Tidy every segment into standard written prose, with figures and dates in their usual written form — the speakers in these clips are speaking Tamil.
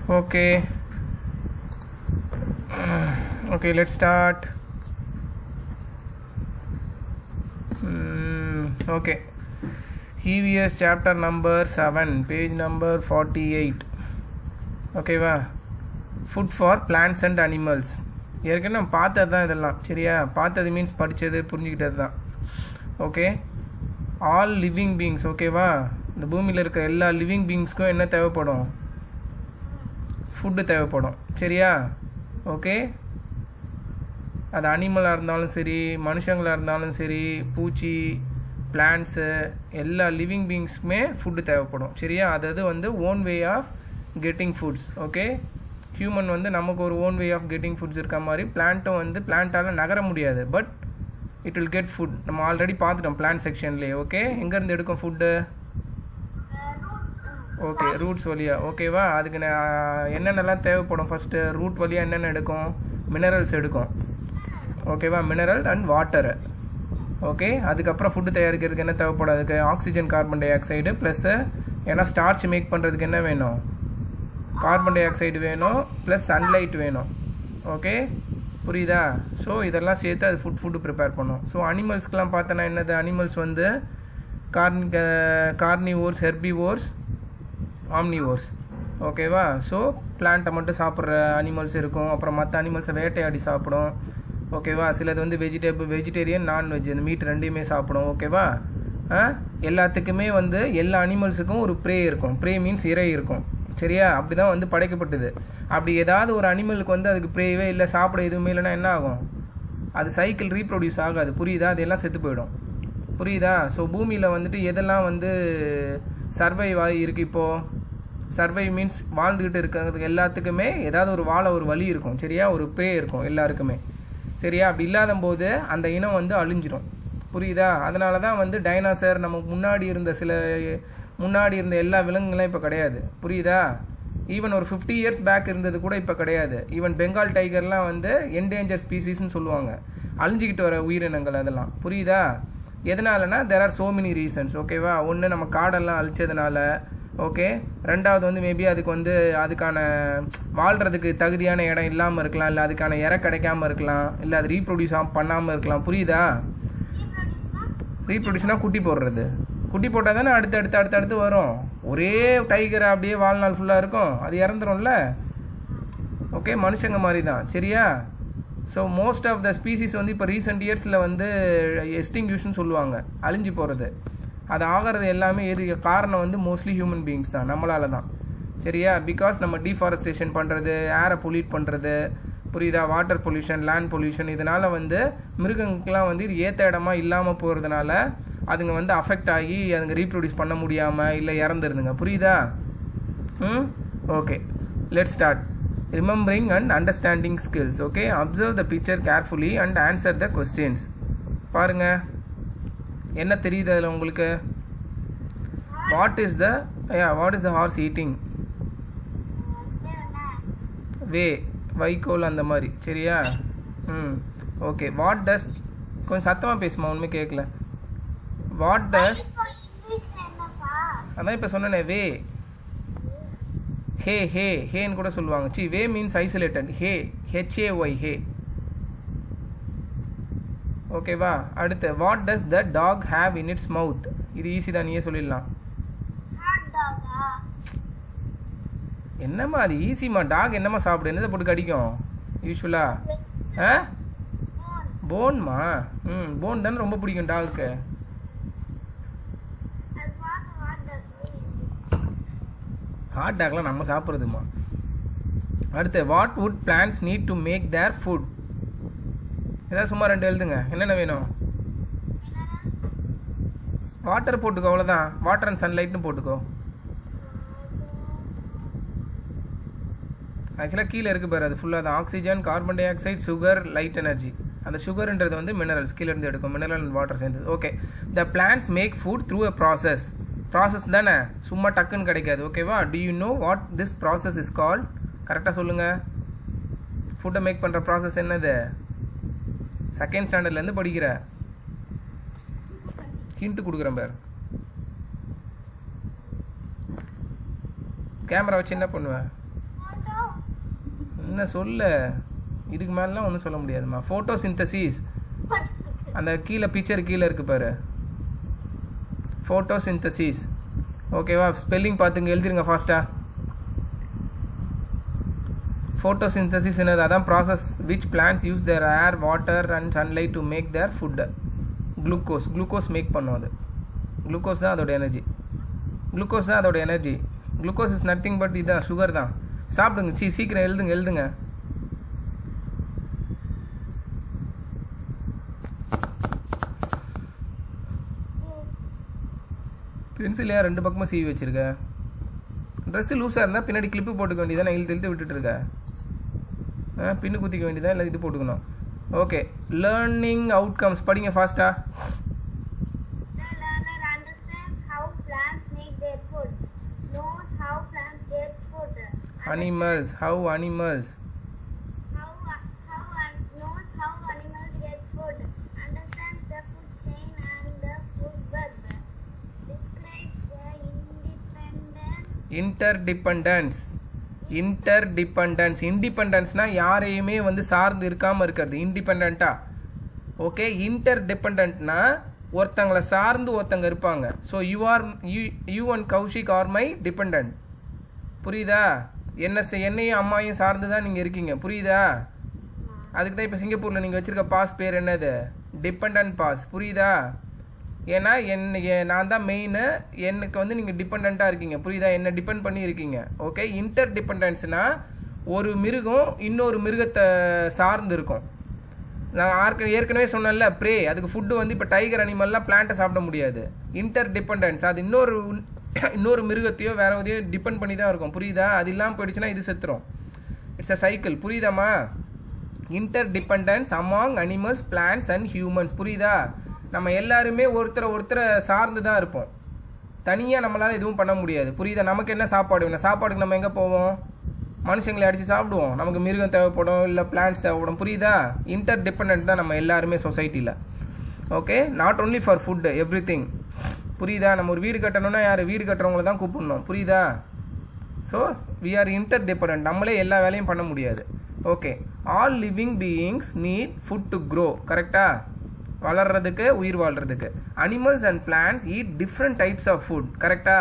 Okay. Okay, let's start. Okay. EVS chapter number 7, page number 48. Okay, va? Food for plants and animals. ஏற்கனவே நம்ம பார்த்தது தான் இதெல்லாம். சரியா? பார்த்தது மீன்ஸ் படித்தது புரிஞ்சுக்கிட்டது தான். Okay, all living beings. ஓகேவா? இந்த பூமியில் இருக்கிற எல்லா லிவிங் பீயிங்ஸ்க்கும் என்ன தேவைப்படும்? ஃபுட்டு தேவைப்படும். சரியா? ஓகே, அது அனிமலாக இருந்தாலும் சரி, மனுஷங்களாக இருந்தாலும் சரி, பூச்சி, பிளான்ட்ஸு, எல்லா லிவிங் பீயிங்ஸ்க்குமே ஃபுட்டு தேவைப்படும். சரியா? அது வந்து one way of getting foods. Okay, human வந்து நமக்கு ஒரு one way of getting foods இருக்க மாதிரி பிளான்ட்டும் வந்து பிளான்ட்டால் நகர முடியாது, but it will get food. நம்ம ஆல்ரெடி பார்த்துட்டோம் பிளான்ட் செக்ஷன்லேயே. ஓகே, எங்கேருந்து எடுக்கும் ஃபுட்டு? ஓகே, ரூட்ஸ் வழியாக. ஓகேவா? அதுக்கு என்னென்னலாம் தேவைப்படும்? ஃபஸ்ட்டு ரூட் வழியாக என்னென்ன எடுக்கும்? மினரல்ஸ் எடுக்கும். ஓகேவா? Mineral and water. ஓகே, அதுக்கப்புறம் ஃபுட்டு தயாரிக்கிறதுக்கு என்ன தேவைப்படும்? அதுக்கு oxygen, carbon di oxide plus, ஏன்னா ஸ்டார்ச் மேக் பண்ணுறதுக்கு என்ன வேணும்? கார்பன் டை ஆக்சைடு வேணும், ப்ளஸ் சன்லைட் வேணும். ஓகே, புரியுதா? ஸோ இதெல்லாம் சேர்த்து அது ஃபுட்டு ப்ரிப்பேர் பண்ணும். ஸோ அனிமல்ஸ்க்கெலாம் பார்த்தோன்னா என்னது? அனிமல்ஸ் வந்து கார்னிவோர்ஸ், ஹெர்பிவோர்ஸ், ஆம்னிவோர்ஸ். ஓகேவா? ஸோ பிளான்ட்டை மட்டும் சாப்பிட்ற அனிமல்ஸ் இருக்கும், அப்புறம் மற்ற அனிமல்ஸை வேட்டையாடி சாப்பிடும். ஓகேவா? சிலது வந்து வெஜிடேரியன், நான்வெஜ், இந்த மீட் ரெண்டையுமே சாப்பிடும். ஓகேவா? எல்லாத்துக்குமே வந்து எல்லா அனிமல்ஸுக்கும் ஒரு ப்ரே இருக்கும். ப்ரே மீன்ஸ் இறை இருக்கும். சரியா? அப்படி தான் வந்து படைக்கப்பட்டது. அப்படி ஏதாவது ஒரு அனிமலுக்கு வந்து அதுக்கு ப்ரேவே இல்லை, சாப்பிட எதுவுமே இல்லைன்னா என்ன ஆகும்? அது சைக்கிள் ரீப்ரொடியூஸ் ஆகாது. புரியுதா? அது எல்லாம் செத்து போயிடும். புரியுதா? ஸோ பூமியில் வந்துட்டு எதெல்லாம் வந்து சர்வைவ் ஆகி இருக்குது இப்போது? சர்வைவ் மீன்ஸ் வாழ்ந்துக்கிட்டு இருக்கிறதுக்கு எல்லாத்துக்குமே ஏதாவது ஒரு வாழ ஒரு வழி இருக்கும். சரியா? ஒரு ப்ரே இருக்கும் எல்லாருக்குமே. சரியா? அப்படி இல்லாத போது அந்த இனம் வந்து அழிஞ்சிடும். புரியுதா? அதனால தான் வந்து டைனாசர், நமக்கு முன்னாடி இருந்த எல்லா விலங்குகளும் இப்போ கிடையாது. புரியுதா? ஈவன் ஒரு 50 இயர்ஸ் பேக் இருந்தது கூட இப்போ கிடையாது. ஈவன் பெங்கால் டைகர்லாம் வந்து என்டேஞ்சர் ஸ்பீசிஸ்ன்னு சொல்லுவாங்க, அழிஞ்சிக்கிட்டு வர உயிரினங்கள் அதெல்லாம். புரியுதா? எதனாலனா there are so many reasons. ஓகேவா? ஒன்று, நம்ம காடெல்லாம் அழிச்சதுனால. ஓகே, ரெண்டாவது வந்து மேபி அதுக்கு வந்து அதுக்கான வாழ்கிறதுக்கு தகுதியான இடம் இல்லாமல் இருக்கலாம், இல்லை அதுக்கான இறை கிடைக்காமல் இருக்கலாம், இல்லை அது ரீப்ரொடியூஸ் பண்ணாமல் இருக்கலாம். புரியுதா? ரீப்ரொடியூஸ்னால் குட்டி போடுறது. குட்டி போட்டால் தானே அடுத்து வரும். ஒரே டைகர் அப்படியே வாழ்நாள் ஃபுல்லாக இருக்கும், அது இறந்துரும்ல. ஓகே, மனுஷங்க மாதிரி தான். சரியா? So most of the species வந்து இப்போ ரீசெண்ட் இயர்ஸில் வந்து எக்ஸ்டிங்யூஷன் சொல்லுவாங்க, அழிஞ்சு போகிறது. அது ஆகிறது எல்லாமே காரணம் வந்து மோஸ்ட்லி ஹியூமன் பீயிங்ஸ் தான், நம்மளால தான். சரியா? பிகாஸ் நம்ம டீஃபாரஸ்டேஷன் பண்ணுறது, ஏரை பொல்யூட் பண்ணுறது, புரியுதா? வாட்டர் பொல்யூஷன், லேண்ட் பொல்யூஷன், இதனால் வந்து மிருகங்களுக்கெலாம் வந்து இது ஏற்ற இடமா இல்லாமல் போகிறதுனால அதுங்க வந்து அஃபெக்ட் ஆகி அதுங்க ரீப்ரொடியூஸ் பண்ண முடியாமல் இல்லை இறந்துருதுங்க. புரியுதா? Okay, let's start. Remembering and understanding skills. Okay, observe the picture carefully and answer the questions. பாருங்கள், என்ன தெரியுது அதில் உங்களுக்கு? What is the hours eating? வைக்கோல் அந்த மாதிரி. சரியா? ஓகே, வாட் டஸ், கொஞ்சம் சத்தமாக பேசுமா, ஒன்றுமே கேட்கல. வாட் டஸ், அதான் இப்போ சொன்னேனே, ஹேன்னு கூட சொல்லுவாங்க. Way means isolated. HAY, hay. ஓகேவா? அடுத்து, what does the dog have in its mouth? இது ஈஸி தான், நீயே சொல்லிடலாம். என்னம்மா அது ஈஸிம்மா. டாக் என்னம்மா சாப்பிடு? என்னதை போட்டு கடிக்கும் யூஸ்வலா? போன்மா. போன் தானே ரொம்ப பிடிக்கும் டாகுக்கு. ஹாட் டாக்லாம் நம்ம சாப்பிட்றதுமா. அடுத்து, what would plants need to make their food? ஏதாவது சும்மா 2 எழுதுங்க. என்னென்ன வேணும்? வாட்டர் போட்டுக்கோ, அவ்வளோதான். வாட்டர் அண்ட் சன்லைட்னு போட்டுக்கோ. ஆக்சுவலாக கீழே இருக்குது பாரு, அது ஃபுல்லாக தான். Oxygen, carbon dioxide, sugar, light energy. அந்த சுகர்ன்றது வந்து மினரல்ஸ், கீழேருந்து எடுக்கும். மினரல் அண்ட் வாட்டர் சேர்ந்தது. Okay, the plants make food through a process. Process தானே, சும்மா டக்குன்னு கிடைக்காது. ஓகேவா? Do you know what this process is called? கரெக்டாக சொல்லுங்கள். ஃபுட்டை மேக் பண்ணுற ப்ராசஸ் என்னது? செகண்ட் ஸ்டாண்டர்ட்லேருந்து படிக்கிற. ஹிண்ட் கொடுக்குறேன் பார். கேமரா வச்சு என்ன பண்ணுவேன்? என்ன சொல்ல, இதுக்கு மேலாம் ஒன்றும் சொல்ல முடியாதுமா. ஃபோட்டோசிந்தசிஸ், அந்த கீழே பிக்சர் கீழே இருக்கு பாரு, ஃபோட்டோசிந்தசிஸ். ஓகேவா? ஸ்பெல்லிங் பார்த்துங்க, எழுதிருங்க ஃபாஸ்ட்டாக. ஃபோட்டோசிந்தசிஸ் என்னது? அதான் process which plants use their air, water and sunlight to make their food. Glucose make பண்ணும் அது. குளுக்கோஸ் தான் அதோட energy. Glucose is nothing but இதான் சுகர் தான். சாப்பிடுங்க, சீக்கிரம் எழுதுங்க. பென்சில் ஏன் 2 பக்கமும் சீவி வச்சிருக்க? ட்ரெஸ்ஸு லூஸாக இருந்தால் பின்னாடி கிளிப்பு போட்டுக்க வேண்டியதான், இழுத்து விட்டுட்டு இருக்க. பின்னு குத்திக்க வேண்டியதான், இல்லை இது போட்டுக்கணும். ஓகே, லேர்னிங் அவுட்கம்ஸ் படிங்க ஃபாஸ்ட்டாக. Animals, how animals get food, understands the food chain and the food web, describes the இன்டர்டிபெண்டன்ஸ்னா யாரையுமே வந்து சார்ந்து இருக்காமல் இருக்கிறது, இண்டிபெண்டா. ஓகே, இன்டர்டிபெண்டன்ட்னா ஒருத்தங்களை சார்ந்து ஒருத்தங்க இருப்பாங்க. So you and Kaushik R my dependent. புரியுதா? என்னையும் அம்மாவையும் சார்ந்து தான் நீங்கள் இருக்கீங்க. புரியுதா? அதுக்கு தான் இப்போ சிங்கப்பூரில் நீங்கள் வச்சுருக்க பாஸ் பேர் என்னது? Dependent pass. புரியுதா? ஏன்னா நான் தான் மெயின், எனக்கு வந்து நீங்கள் டிபெண்ட்டாக இருக்கீங்க. புரியுதா? என்னை டிபெண்ட் பண்ணி இருக்கீங்க. ஓகே, இன்டர் டிபெண்டன்ஸ்னால் ஒரு மிருகம் இன்னொரு மிருகத்தை சார்ந்து இருக்கும். நான் ஏற்கனவே சொன்னேன்ல, ப்ரே, அதுக்கு ஃபுட்டு வந்து இப்போ டைகர் அனிமல்லாம் பிளான்ட்டை சாப்பிட முடியாது. இன்டர் டிபெண்டன்ஸ், அது இன்னொரு மிருகத்தையோ வேற எதையோ டிபெண்ட் பண்ணி தான் இருக்கும். புரியுதா? அது இல்லாமல் போயிடுச்சுன்னா இது செத்துரும். It's a cycle. புரியுதாம்மா? Interdependence among animals, plants and humans. புரியுதா? நம்ம எல்லாருமே ஒருத்தரை சார்ந்து தான் இருப்போம். தனியாக நம்மளால் எதுவும் பண்ண முடியாது. புரியுதா? நமக்கு என்ன சாப்பாடு வேணும்? சாப்பாடுக்கு நம்ம எங்கே போவோம்? மனுஷங்களை அடித்து சாப்பிடுவோம். நமக்கு மிருகம் தேவைப்படும், இல்லை பிளான்ட்ஸ் தேவைப்படும். புரியுதா? இன்டர் டிபெண்டன்ட் தான் நம்ம எல்லாருமே சொசைட்டியில். Okay, not only for food, every thing. புரியுதா? நம்ம ஒரு வீடு கட்டணும்னா வீடு கட்டுறவங்கள தான் கூப்பிடணும். புரியுதா? So we are interdependent. நம்மளே எல்லா வேலையும் பண்ண முடியாது. Okay, all living beings need food to grow. கரெக்டா? வளர்றதுக்கு, உயிர் வாழ்கிறதுக்கு. Animals and plants eat different types of food. கரெக்டா?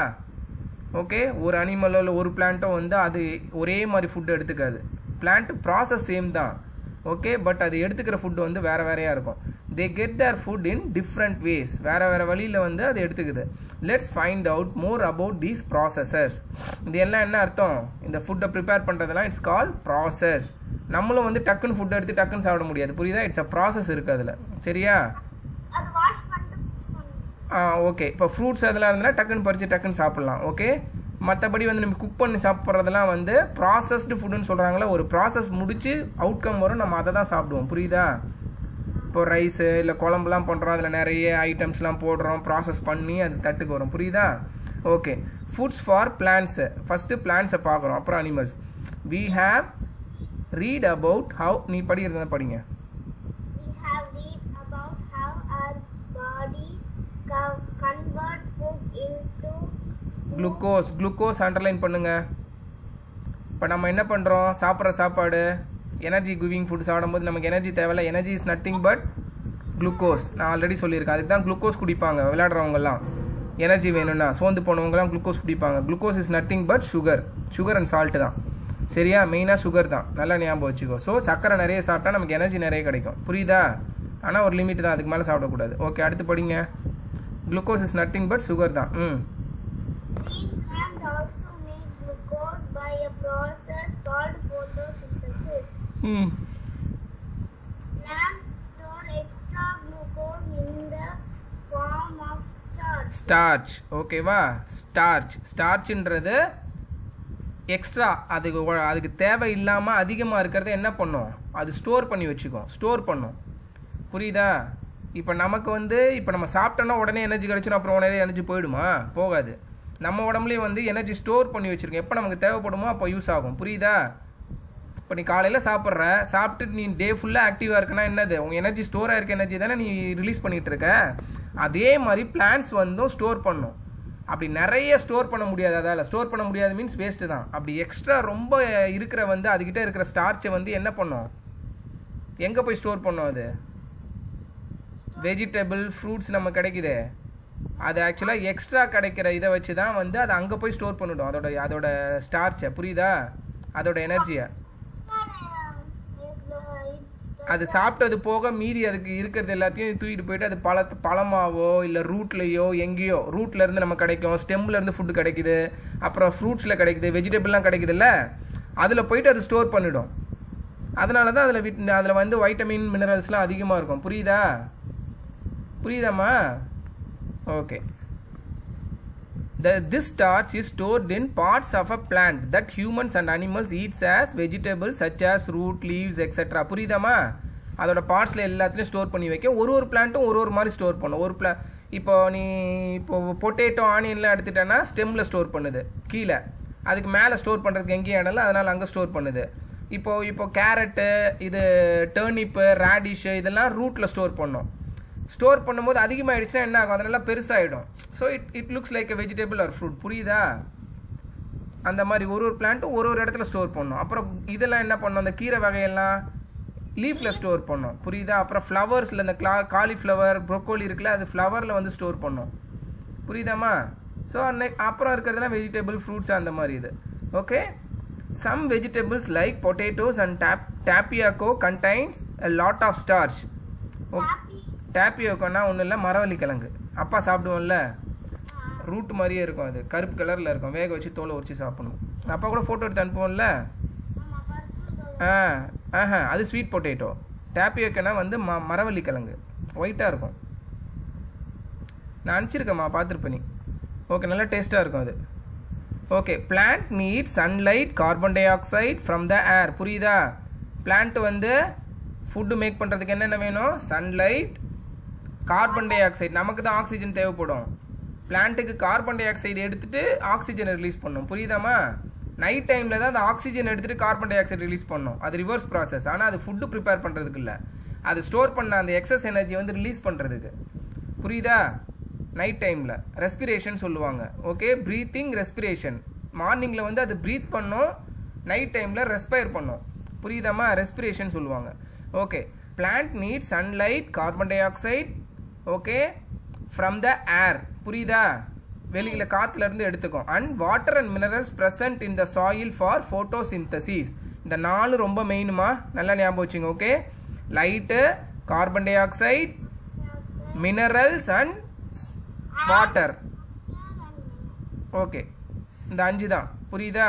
ஓகே, ஒரு அனிமலோ இல்லை ஒரு பிளான்ட்டோ வந்து அது ஒரே மாதிரி ஃபுட்டு எடுத்துக்காது. பிளான்ட் ப்ராசஸ் சேம் தான். ஓகே, பட் அது எடுத்துக்கிற ஃபுட்டு வந்து வேறையாக இருக்கும். They get their food in different ways. வேறு வழியில் வந்து அது எடுத்துக்குது. Let's find out more about these processes. இது எல்லாம் என்ன அர்த்தம்? இந்த ஃபுட்டை ப்ரிப்பேர் பண்ணுறதுலாம் இட்ஸ் கால் ப்ராசஸ். நம்மளும் வந்து டக்குன்னு ஃபுட் எடுத்து டக்குன்னு சாப்பிட முடியாது. புரியுதா? இட்ஸ் அ ப்ராசஸ் இருக்குது அதில். சரியா? ஓகே, இப்போ ஃப்ரூட்ஸ் அதெல்லாம் இருந்தால் டக்குன்னு பறித்து டக்குன்னு சாப்பிட்லாம். ஓகே, மற்றபடி வந்து நம்ம குக் பண்ணி சாப்பிட்றதெல்லாம் வந்து ப்ராசஸ்டு ஃபுட்டுன்னு சொல்கிறாங்களே. ஒரு ப்ராசஸ் முடித்து அவுட்கம் வரும், நம்ம அதை தான் சாப்பிடுவோம். புரியுதா? இப்போ ரைஸு இல்லை குழம்புலாம் பண்ணுறோம், அதில் நிறைய ஐட்டம்ஸ்லாம் போடுறோம், ப்ராசஸ் பண்ணி அது தட்டுக்கு வரும். புரியுதா? Okay, foods for plants. First பிளான்ட்ஸை பார்க்குறோம், அப்புறம் animals. We have read about how. நீ படிக்கிறத படிங்க. குளுக்கோஸ் அண்டர்லைன் பண்ணுங்க. இப்போ நம்ம என்ன பண்ணுறோம்? சாப்பிட்ற சாப்பாடு எனர்ஜி கிவிங் ஃபுட் சாப்பிடும்போது நமக்கு எனர்ஜி தேவையில்ல. Energy is nothing but glucose. நான் ஆல்ரெடி சொல்லியிருக்கேன். அதுக்கு தான் குளுக்கோஸ் குடிப்பாங்க விளையாடுறவங்கலாம். எனர்ஜி வேணும்னா சோர்ந்து போனவங்கலாம் குளுக்கோஸ் குடிப்பாங்க. Glucose is nothing but sugar and salt தான். சரியா? மெயினாக சுகர் தான். நல்லா ஞாபகம் வச்சுக்கோ. ஸோ சக்கரை நிறைய சாப்பிட்டா நமக்கு எனர்ஜி நிறைய கிடைக்கும். புரியுதா? ஆனால் ஒரு லிமிட் தான், அதுக்கு மேலே சாப்பிடக்கூடாது. ஓகே, அடுத்து படிங்க. Glucose is nothing but sugar தான். ஸ்டார்ச். ஓகேவா? ஸ்டார்ச்ன்றது எக்ஸ்ட்ரா, அதுக்கு தேவை இல்லாமல் அதிகமாக இருக்கிறத என்ன பண்ணும்? அது ஸ்டோர் பண்ணி வச்சுக்கும், ஸ்டோர் பண்ணும். புரியுதா? இப்போ நமக்கு வந்து இப்போ நம்ம சாப்பிட்டோன்னா உடனே எனர்ஜி கிடச்சிடும், அப்புறம் உடனே எனர்ஜி போயிடுமா? போகாது. நம்ம உடம்புலேயே வந்து எனர்ஜி ஸ்டோர் பண்ணி வச்சுருக்கோம். எப்போ நமக்கு தேவைப்படுமோ அப்போ யூஸ் ஆகும். புரியுதா? இப்போ நீ காலையில் சாப்பிட்டுட்டு நீ டே ஃபுல்லாக ஆக்டிவாக இருக்குன்னா என்னது? உங்கள் எனர்ஜி ஸ்டோராக இருக்க எனர்ஜி தானே நீ ரிலீஸ் பண்ணிகிட்டு இருக்க. அதே மாதிரி பிளான்ட்ஸ் வந்தும் ஸ்டோர் பண்ணும். அப்படி நிறைய ஸ்டோர் பண்ண முடியாது. அதால் ஸ்டோர் பண்ண முடியாது மீன்ஸ் வேஸ்ட்டு தான். அப்படி எக்ஸ்ட்ரா ரொம்ப இருக்கிற வந்து அதுக்கிட்ட இருக்கிற ஸ்டார்ச்சை வந்து என்ன பண்ணும், எங்கே போய் ஸ்டோர் பண்ணோம்? அது வெஜிடபிள் ஃப்ரூட்ஸ் நம்ம கிடைக்குதே, அது ஆக்சுவலாக எக்ஸ்ட்ரா கிடைக்கிற இதை வச்சு தான் வந்து அது அங்கே போய் ஸ்டோர் பண்ணிவிடும் அதோட ஸ்டார்ச்சை. புரியுதா? அதோட எனர்ஜியை அது சாப்பிட்டது போக மீறி அதுக்கு இருக்கிறது எல்லாத்தையும் தூக்கிட்டு போயிட்டு அது பழமாவோ இல்லை ரூட்லேயோ எங்கேயோ ரூட்லேருந்து நம்ம கிடைக்கும், ஸ்டெம்லேருந்து ஃபுட்டு கிடைக்குது, அப்புறம் ஃப்ரூட்ஸில் கிடைக்குது, வெஜிடபிள்லாம் கிடைக்குதுல்ல, அதில் போயிட்டு அது ஸ்டோர் பண்ணிடும். அதனால தான் அதில் வந்து வைட்டமின் மினரல்ஸ்லாம் அதிகமாக இருக்கும். புரியுதாம்மா? Okay. This starch is stored in parts of a plant that humans and animals eats as vegetables such as root, leaves, etc. புரியுதாம்மா? அதோட பார்ட்ஸில் எல்லாத்துலேயும் ஸ்டோர் பண்ணி வைக்க. ஒரு பிளான்ட்டும் ஒரு மாதிரி ஸ்டோர் பண்ணும். இப்போ பொட்டேட்டோ ஆனியன்லாம் எடுத்துட்டேன்னா ஸ்டெம்மில் ஸ்டோர் பண்ணுது கீழே, அதுக்கு மேலே ஸ்டோர் பண்ணுறதுக்கு எங்கேயும் இடம்ல, அதனால் அங்கே ஸ்டோர் பண்ணுது. இப்போ கேரட்டு, இது டர்னிப்பு, ரேடிஷு இதெல்லாம் ரூட்டில் ஸ்டோர் பண்ணும். ஸ்டோர் பண்ணும்போது அதிகமாகிடுச்சுன்னா என்ன ஆகும், அதனால பெருசாகிடும். So it looks like a vegetable or fruit. புரியுதா? அந்த மாதிரி ஒரு பிளான்ட்டும் ஒரு இடத்துல ஸ்டோர் பண்ணும். அப்புறம் இதெல்லாம் என்ன பண்ணும், அந்த கீரை வகையெல்லாம் லீஃபில் ஸ்டோர் பண்ணும். புரியுதா? அப்புறம் ஃப்ளவர்ஸில் இந்த காலிஃப்ளவர், ப்ரொக்கோலி இருக்குல்ல, அது ஃப்ளவரில் வந்து ஸ்டோர் பண்ணும். புரியுதாம்மா? ஸோ அப்புறம் இருக்கிறதுலாம் வெஜிடபிள், ஃப்ரூட்ஸ் அந்த மாதிரி இது. Okay. Some vegetables like potatoes and tapioca contains a lot of starch. டேப்பியோக்கோன்னா ஒன்றும் இல்லை, மரவள்ளி கிழங்கு. அப்பா சாப்பிடுவோம்ல, ரூட் மாதிரியே இருக்கும், அது கருப்பு கலரில் இருக்கும், வேக வச்சு தோலை உரிச்சு சாப்பிடணும். அப்பா கூட ஃபோட்டோ எடுத்து அனுப்புவோம்ல. அது ஸ்வீட் பொட்டேட்டோ. டேப்பியோக்கோன்னா வந்து மரவள்ளி கிழங்கு, ஒயிட்டாக இருக்கும். நான் அனுப்பிச்சிருக்கேம்மா, பார்த்துருப்பேன் நீ. ஓகே, நல்லா டேஸ்ட்டாக இருக்கும் அது. Okay. Plant need sunlight, carbon dioxide from the air. புரியுதா? பிளான்ட் வந்து ஃபுட்டு மேக் பண்ணுறதுக்கு என்னென்ன வேணும்? Sunlight, carbon dioxide. நமக்கு தான் ஆக்சிஜன் தேவைப்படும். பிளான்ட்டுக்கு கார்பன் டை ஆக்சைடு எடுத்துகிட்டு ஆக்சிஜனை ரிலீஸ் பண்ணும். புரியுதாம்மா? நைட் டைமில் தான் அந்த ஆக்சிஜன் எடுத்துகிட்டு கார்பன் டை ஆக்சைடு ரிலீஸ் பண்ணும். அது ரிவர்ஸ் ப்ராசஸ். ஆனால் அது ஃபுட்டு ப்ரிப்பேர் பண்ணுறதுக்கு இல்லை, அது ஸ்டோர் பண்ண அந்த எக்ஸஸ் எனர்ஜி வந்து ரிலீஸ் பண்ணுறதுக்கு. புரியுதா? நைட் டைமில் ரெஸ்பிரேஷன் சொல்லுவாங்க. ஓகே. Breathing, respiration. மார்னிங்கில் வந்து அது ப்ரீத் பண்ணும், நைட் டைமில் ரெஸ்பயர் பண்ணும். புரியுதாம்மா? ரெஸ்பிரேஷன் சொல்லுவாங்க. Okay. Plant need sunlight, carbon dioxide, okay, from the air. புரியுதா? வெளியில் காற்றுலேருந்து எடுத்துக்கும். And water and minerals present in the soil for photosynthesis. இந்த 4 ரொம்ப மெயினுமா, நல்லா ஞாபகம் வச்சுங்க. Okay. Light, carbon dioxide, minerals and water. Okay. இந்த 5 தான். புரியுதா?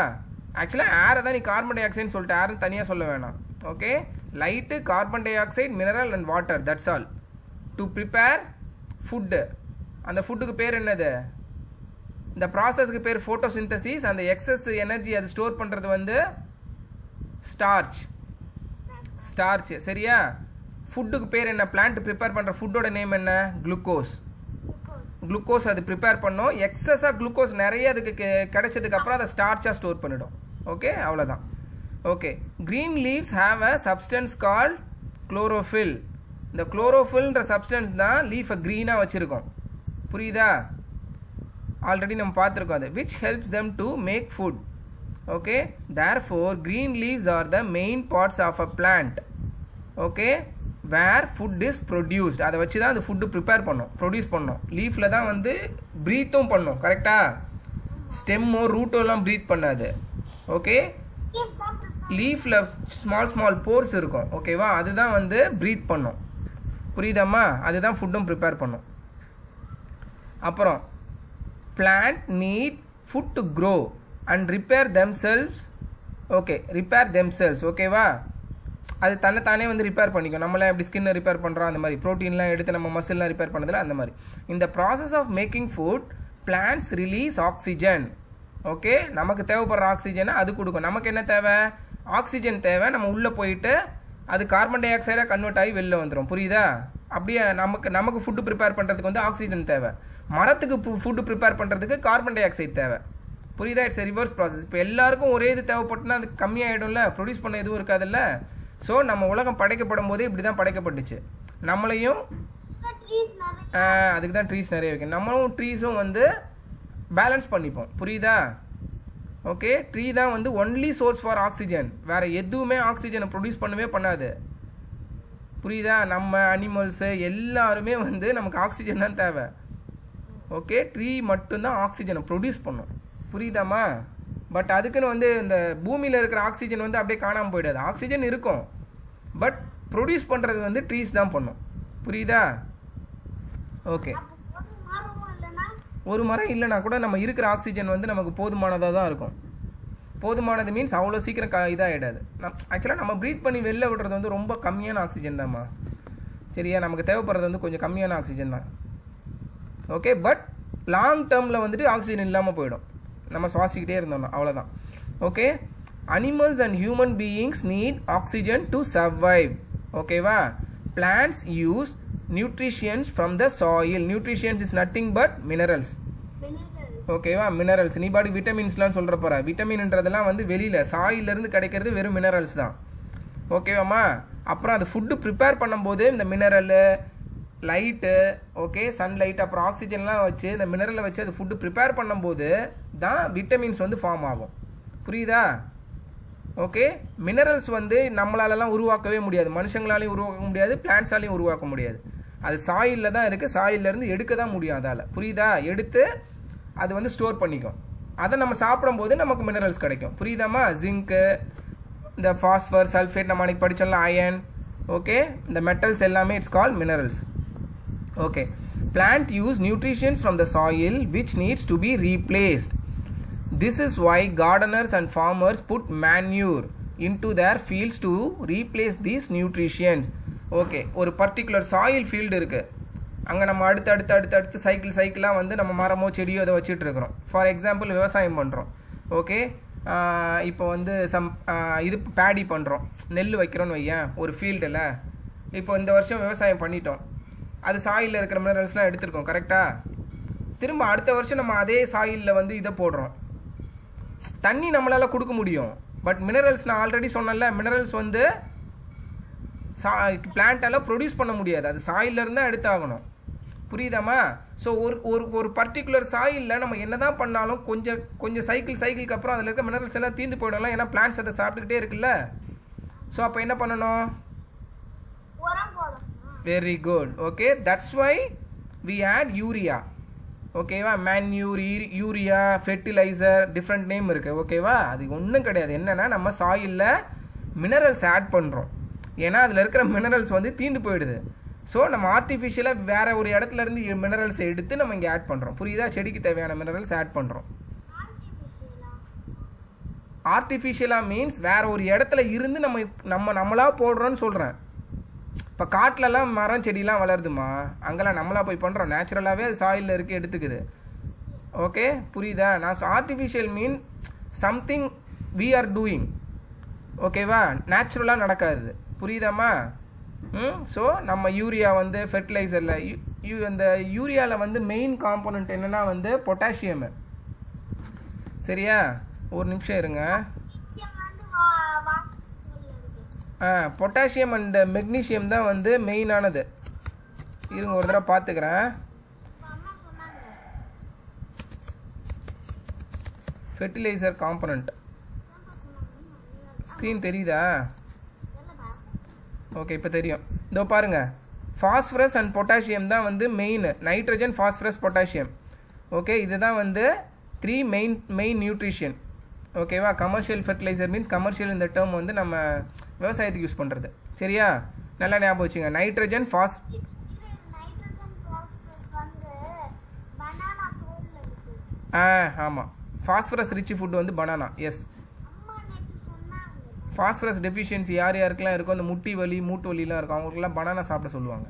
ஆக்சுவலாக ஏரை தான் நீ கார்பன் டை ஆக்சைடுன்னு சொல்லிட்டு ஏர்னு தனியாக சொல்ல வேணாம். Okay. Light, carbon di oxide, mineral and water, that's all to prepare food. அந்த ஃபுட்டுக்கு பேர் என்னது? இந்த ப்ராசஸ்க்கு பேர் ஃபோட்டோசிந்தசிஸ். அந்த எக்ஸஸ் எனர்ஜி அது ஸ்டோர் பண்ணுறது வந்து ஸ்டார்ச். சரியா? ஃபுட்டுக்கு பேர் என்ன? பிளான்ட் ப்ரிப்பேர் பண்ணுற ஃபுட்டோட நேம் என்ன? குளுக்கோஸ் அது ப்ரிப்பேர் பண்ணோம். எக்ஸஸாக குளுக்கோஸ் நிறைய அதுக்கு கிடைச்சதுக்கு அப்புறம் அதை ஸ்டார்ச்சாக ஸ்டோர் பண்ணிடும். ஓகே, அவ்வளோதான். Okay. Green leaves have a substance called chlorophyll. இந்த குளோரோஃபில்ன்ற சப்ஸ்டன்ஸ் தான் லீஃபை க்ரீனாக வச்சுருக்கோம். புரியுதா? ஆல்ரெடி நம்ம பார்த்துருக்கோம் அது. Which helps them to make food. Okay. Therefore green leaves are the main parts of a plant. Okay. Where food is produced. அதை வச்சு தான் அது ஃபுட்டு ப்ரிப்பேர் பண்ணோம், ப்ரொடியூஸ் பண்ணோம். லீஃபில் தான் வந்து ப்ரீத்தும் பண்ணோம். கரெக்டாக? ஸ்டெம்மோ ரூட்டோ எல்லாம் ப்ரீத் பண்ணாது. ஓகே. லீஃபில் ஸ்மால் போர்ஸ் இருக்கும். ஓகேவா? அதுதான் வந்து ப்ரீத் பண்ணும். புரியுதாம்மா? அதுதான் ஃபுட்டும் ப்ரிப்பேர் பண்ணும். அப்புறம் plant NEET food to grow and repair themselves. Okay. Repair themselves. ஓகேவா? அது தன்னைத்தானே வந்து ரிப்பேர் பண்ணிக்கும். நம்மளாம் எப்படி ஸ்கின்னை ரிப்பேர் பண்ணுறோம், அந்த மாதிரி ப்ரோட்டீன்லாம் எடுத்து நம்ம மசில்லாம் ரிப்பேர் பண்ணதில்ல, அந்த மாதிரி. இந்த process of making food plants release oxygen. Okay. நமக்கு தேவைப்படுற ஆக்சிஜனை அது கொடுக்கும். நமக்கு என்ன தேவை? ஆக்சிஜன் தேவை. நம்ம உள்ளே போயிட்டு அது கார்பன் டை ஆக்சைடாக கன்வெர்ட் ஆகி வெளில வந்துடும். புரியுதா? அப்படியே நமக்கு ஃபுட்டு ப்ரிப்பேர் பண்ணுறதுக்கு வந்து ஆக்சிஜன் தேவை. மரத்துக்கு ஃபுட்டு ப்ரிப்பேர் பண்ணுறதுக்கு கார்பன் டை ஆக்சைடு தேவை. புரியுதா? It's reverse process. இப்போ எல்லாருக்கும் ஒரே இது தேவைப்பட்டுனா அது கம்மியாகிடும்ல, ப்ரொடியூஸ் பண்ண எதுவும் இருக்காதுல்ல. ஸோ நம்ம உலகம் படைக்கப்படும் போதே இப்படி தான் படைக்கப்பட்டுச்சு. நம்மளையும் அதுக்கு தான் ட்ரீஸ் நிறைய வைக்கணும். நம்மளும் ட்ரீஸும் வந்து பேலன்ஸ் பண்ணிப்போம். புரியுதா? ஓகே, ட்ரீ தான் வந்து ஒன்லி சோர்ஸ் ஃபார் ஆக்சிஜன். வேறு எதுவுமே ஆக்சிஜனை ப்ரொடியூஸ் பண்ணவே பண்ணாது. புரியுதா? நம்ம அனிமல்ஸு எல்லாருமே வந்து நமக்கு ஆக்சிஜன் தான் தேவை. ஓகே, ட்ரீ மட்டும்தான் ஆக்சிஜனை ப்ரொடியூஸ் பண்ணும். புரியுதாம்மா? பட் அதுக்குன்னு வந்து இந்த பூமியில் இருக்கிற ஆக்சிஜன் வந்து அப்படியே காணாமல் போயிடாது. ஆக்சிஜன் இருக்கும், பட் ப்ரொடியூஸ் பண்ணுறது வந்து ட்ரீஸ் தான் பண்ணும். புரியுதா? ஓகே, ஒரு மரம் இல்லைனா கூட நம்ம இருக்கிற ஆக்சிஜன் வந்து நமக்கு போதுமானதாக தான் இருக்கும். போதுமானது மீன்ஸ் அவ்வளோ சீக்கிரம் இதாகிடாது. ஆக்சுவலாக நம்ம ப்ரீத் பண்ணி வெளில விடுறது வந்து ரொம்ப கம்மியான ஆக்சிஜன் தான்மா. சரியா? நமக்கு தேவைப்படுறது வந்து கொஞ்சம் கம்மியான ஆக்சிஜன் தான். ஓகே, பட் லாங் டேர்மில் வந்துட்டு ஆக்சிஜன் இல்லாமல் போயிடும் நம்ம சுவாசிக்கிட்டே இருந்தோம்னா. அவ்வளோதான். Okay, animals and human beings need oxygen to survive. ஓகேவா? Plants use nutritions from the soil. Nutritions is nothing but minerals. ஓகேவா? மினரல்ஸ். நீ பாடி விட்டமின்ஸ்லாம் சொல்கிற போகிற. விட்டமின்ன்றதெல்லாம் வந்து வெளியில் சாயிலேருந்து கிடைக்கிறது வெறும் மினரல்ஸ் தான். ஓகேவாம்மா? அப்புறம் அது ஃபுட்டு ப்ரிப்பேர் பண்ணும்போது இந்த மினரலு, லைட்டு, ஓகே, சன்லைட், அப்புறம் ஆக்சிஜன்லாம் வச்சு இந்த மினரலை வச்சு அது ஃபுட்டு ப்ரிப்பேர் பண்ணும்போது தான் விட்டமின்ஸ் வந்து ஃபார்ம் ஆகும். புரியுதா? ஓகே, மினரல்ஸ் வந்து நம்மளாலலாம் உருவாக்கவே முடியாது. மனுஷங்களாலையும் உருவாக்க முடியாது, பிளான்ட்ஸாலையும் உருவாக்க முடியாது. அது சாயிலில் தான் இருக்குது. சாயிலேருந்து எடுக்க தான் முடியும் அதால். புரியுதா? எடுத்து அது வந்து ஸ்டோர் பண்ணிக்கும். அதை நம்ம சாப்பிடும்போது நமக்கு மினரல்ஸ் கிடைக்கும். புரியுதாம்மா? ஜிங்க்கு, இந்த ஃபாஸ்பர், சல்ஃபேட், நம்ம அன்றைக்கி படித்தோம்ல, அயன். ஓகே, இந்த மெட்டல்ஸ் எல்லாமே it's call minerals. Okay, plant use nutritions from the soil which needs to be replaced. This is why gardeners and farmers put manure into their fields to replace these nutrients. Okay, ஒரு பர்டிகுலர் சாயில் ஃபீல்டு இருக்குது. அங்கே நம்ம அடுத்து சைக்கிளாக வந்து நம்ம மரமோ செடியோ அதை வச்சுட்டு இருக்கிறோம். ஃபார் எக்ஸாம்பிள் விவசாயம் பண்ணுறோம். ஓகே, இப்போ வந்து இது பேடி பண்ணுறோம், நெல் வைக்கிறோன்னு வையேன் ஒரு ஃபீல்டில். இப்போ இந்த வருஷம் விவசாயம் பண்ணிட்டோம், அது சாயிலில் இருக்கிற மினரல்ஸ்லாம் எடுத்துருக்கோம். கரெக்டாக? திரும்ப அடுத்த வருஷம் நம்ம அதே சாயிலில் வந்து இதை போடுறோம். தண்ணி நம்மளால் கொடுக்க முடியும், பட் மினரல்ஸ் நான் ஆல்ரெடி சொன்னேன்ல, மினரல்ஸ் வந்து பிளான்ட்டால் ப்ரொடியூஸ் பண்ண முடியாது. அது சாயிலிருந்து தான் எடுத்தாகணும். புரியுதாம்மா? ஸோ ஒரு பர்டிகுலர் சாயிலில் நம்ம என்ன தான் பண்ணாலும் கொஞ்சம் சைக்கிளுக்கு அப்புறம் அதில் இருக்க மினரல்ஸ் எல்லாம் தீர்ந்து போயிடலாம். ஏன்னா பிளான்ட்ஸ் அதை சாப்பிட்டுக்கிட்டே இருக்குல்ல. ஸோ அப்போ என்ன பண்ணணும்? Very good. Okay, that's why we add urea. ஓகேவா? Manure, urea, fertiliser, different name இருக்குது. ஓகேவா? அது ஒன்றும் கிடையாது. என்னென்னா நம்ம சாயிலில் மினரல்ஸ் ஆட் பண்ணுறோம். ஏன்னா அதில் இருக்கிற மினரல்ஸ் வந்து தீர்ந்து போயிடுது. ஸோ நம்ம ஆர்டிஃபிஷியலாக வேறு ஒரு இடத்துலேருந்து மினரல்ஸை எடுத்து நம்ம இங்கே ஆட் பண்ணுறோம். புரியுதா? செடிக்கு தேவையான மினரல்ஸ் ஆட் பண்ணுறோம். ஆர்டிஃபிஷியலாக மீன்ஸ் வேறு ஒரு இடத்துல இருந்து நம்மளாக போடுறோன்னு சொல்கிறேன். இப்போ காட்டிலலாம் மரம் செடியெலாம் வளருதுமா, அங்கெல்லாம் நம்மளாக போய் பண்ணுறோம். நேச்சுரலாகவே அது சாயிலில் இருக்குது, எடுத்துக்குது. ஓகே, புரியுதா? நான் artificial mean something we are doing. ஓகேவா? நேச்சுரலாக நடக்காது. புரியுதாம்மா? ஸோ நம்ம யூரியா வந்து ஃபெர்டிலைசரில் அந்த யூரியாவில் வந்து மெயின் காம்போனன்ட் என்னென்னா வந்து பொட்டாசியம். சரியா? ஒரு நிமிஷம் இருங்க. பொட்டாசியம் அண்ட் மெக்னீஷியம் தான் வந்து மெயினானது. இருங்க ஒரு தடவை பார்த்துக்கிறேன். ஃபெர்டிலைசர் காம்பனண்ட் ஸ்க்ரீன் தெரியுதா? ஓகே, இப்போ தெரியும். இதோ பாருங்கள், ஃபாஸ்பரஸ் அண்ட் பொட்டாசியம் தான் வந்து main. Nitrogen, phosphorus, potassium. Okay, இதுதான் வந்து 3 மெயின் நியூட்ரிஷன். ஓகேவா? கமர்ஷியல் ஃபெர்டிலைசர் மீன்ஸ் கமர்ஷியல் இந்த டேர்ம் வந்து நம்ம விவசாயத்துக்கு யூஸ் பண்ணுறது. சரியா? நல்லா ஞாபகம் வச்சுங்க. நைட்ரஜன், ஆமாம், ஃபாஸ்பரஸ் ரிச் ஃபுட் வந்து பனானா. எஸ், ஃபாஸ்பரஸ் டெஃபிஷியன்சி யாருக்கெல்லாம் இருக்கும், அந்த முட்டி வலி, மூட்டு வலிலாம் இருக்கும், அவங்களுக்குலாம் பனானா சாப்பிட சொல்லுவாங்க.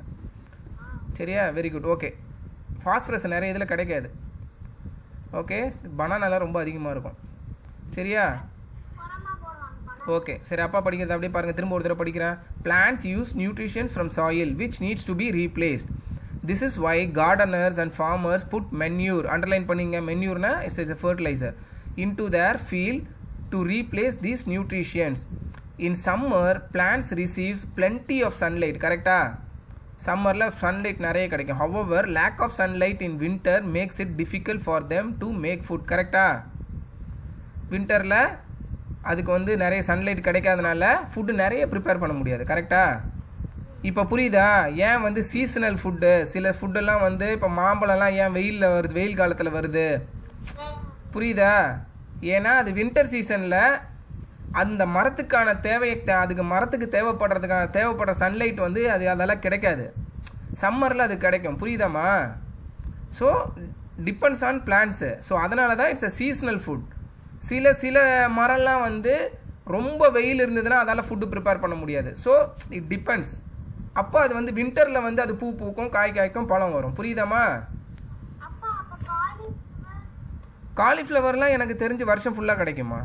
சரியா? Very good. ஓகே, ஃபாஸ்பரஸ் நிறைய இதில் கிடைக்காது. ஓகே, பனானாலாம் ரொம்ப அதிகமாக இருக்கும். சரியா? ஓகே, சரி, அப்பா படிக்கிறது அப்படியே பாருங்கள். திரும்ப ஒரு தடவை படிக்கிறேன். Plants use nutritions from soil which needs to be replaced. This is why gardeners and farmers put manure, underline பண்ணிங்க, மென்யூர்னா it's is a fertilizer, into their field to replace these nutritions. In summer plants receives plenty of sunlight. கரெக்டா? சம்மரில் சன்லைட் நிறைய கிடைக்கும். However lack of sunlight in winter makes it difficult for them to make food. கரெக்டா? வின்டரில் அதுக்கு வந்து நிறைய சன்லைட் கிடைக்காதனால ஃபுட்டு நிறைய ப்ரிப்பேர் பண்ண முடியாது. கரெக்டா? இப்போ புரியுதா ஏன் வந்து சீசனல் ஃபுட்டு, சில ஃபுட்டெல்லாம் வந்து இப்போ மாம்பழம்லாம் ஏன் வெயிலில் வருது, வெயில் காலத்தில் வருது? புரியுதா? ஏன்னா அது வின்டர் சீசனில் அந்த மரத்துக்கான அதுக்கு மரத்துக்கு தேவைப்படுற சன்லைட் வந்து அதெல்லாம் கிடைக்காது. சம்மரில் அது கிடைக்கும். புரியுதாம்மா? So depends on plants. So அதனால தான் இட்ஸ் அ சீசனல் ஃபுட். சில மரம்லாம் வந்து ரொம்ப வெயில் இருந்ததுன்னா அதால் ஃபுட்டு ப்ரிப்பேர் பண்ண முடியாது. So it depends. அப்போ அது வந்து வின்டரில் வந்து அது பூ பூக்கும், காய் காய்க்கும், பழம் வரும். புரியுதாம்மா? காலிஃப்ளவர்லாம் எனக்கு தெரிஞ்சு வருஷம் ஃபுல்லாக கிடைக்குமா?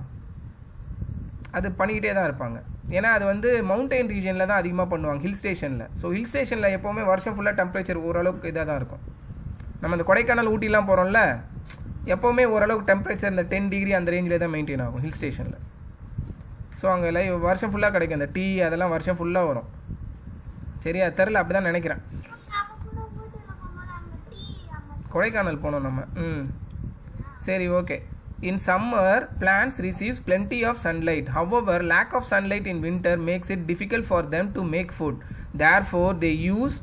அது பண்ணிக்கிட்டே தான் இருப்பாங்க. ஏன்னா அது வந்து மவுண்டெயின் ரீஜனில் தான் அதிகமாக பண்ணுவாங்க, ஹில் ஸ்டேஷனில். ஸோ ஹில் ஸ்டேஷனில் எப்போவுமே வருஷம் ஃபுல்லாக டெம்பரேச்சர் ஓரளவுக்கு இதாக தான் இருக்கும். நம்ம இந்த கொடைக்கானல் ஊட்டிலாம் போகிறோம்ல, எப்போவுமே ஓரளவுக்கு டெம்பரேச்சர் இந்த 10 டிகிரி அந்த ரேஞ்சில் தான் மெயின்டைன் ஆகும் ஹில் ஸ்டேஷனில். ஸோ அங்கே வருஷம் ஃபுல்லாக கிடைக்கும். இந்த டீ அதெல்லாம் வருஷம் ஃபுல்லாக வரும். சரியா? தெரில, அப்படி தான் நினைக்கிறேன். கொடைக்கானல் போனோம் நம்ம. சரி, okay. In summer, plants receives plenty of sunlight. However, lack of sunlight in winter makes it difficult for them to make food. Therefore, they use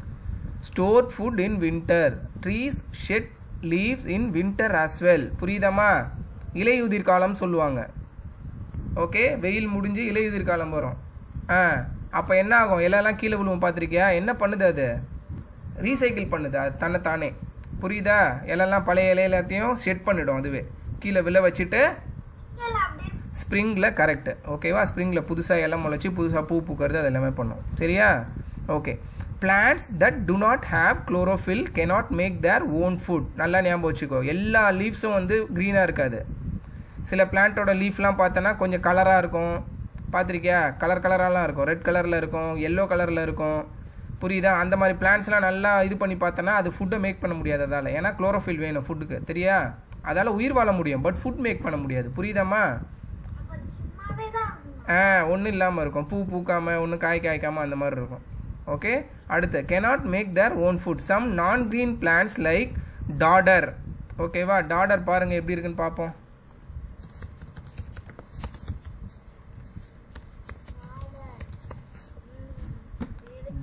stored food in winter. Trees shed leaves in winter as well. புரியுதாமா? இலையுதிர் காலம் சொல்லுவாங்க. ஓகே, வெயில் முடிஞ்சு இலையுதிர் காலம் வரும். அப்போ என்ன ஆகும்? இலையெல்லாம் கீழே விழுவும். பார்த்துருக்கியா? என்ன பண்ணுது அது? ரீசைக்கிள் பண்ணுது அது தன்னைத்தானே. புரியுதா? இலையெல்லாம் பழைய இலை எல்லாத்தையும் ஷெட் பண்ணிடும். அதுவே கீழே விழ வச்சுட்டு ஸ்ப்ரிங்கில் கரெக்டு. ஓகேவா? ஸ்ப்ரிங்கில் புதுசாக இலை முளைச்சி புதுசாக பூ பூக்கிறது அது எல்லாமே பண்ணும். சரியா? Okay. Plants that do not have chlorophyll cannot make their own food. நல்லா ஞாபகம் வச்சுக்கோ. எல்லா லீவ்ஸும் வந்து க்ரீனாக இருக்காது. சில பிளான்ட்டோட லீஃப்லாம் பார்த்தோன்னா கொஞ்சம் கலராக இருக்கும். பார்த்துருக்கியா? கலராலாம் இருக்கும். ரெட் கலரில் இருக்கும், எல்லோ கலரில் இருக்கும். புரியுதா? அந்த மாதிரி பிளான்ட்ஸ்லாம் நல்லா இது பண்ணி பார்த்தோன்னா அது ஃபுட்டை மேக் பண்ண முடியாது அதால். ஏன்னா குளோரோஃபில் வேணும் ஃபுட்டுக்கு. தெரியா? அதால் உயிர் வாழ முடியும், பட் ஃபுட் மேக் பண்ண முடியாது. புரியுதாம்மா? ஒன்றும் இல்லாமல் இருக்கும். பூ பூக்காமல், ஒன்றும் காய் காய்க்காமல் அந்த மாதிரி இருக்கும். ஓகே. அடுத்து, cannot make their own food. Some non-green plants like dodder. ஓகேவா? டாடர் பாருங்கள் எப்படி இருக்குன்னு பார்ப்போம்.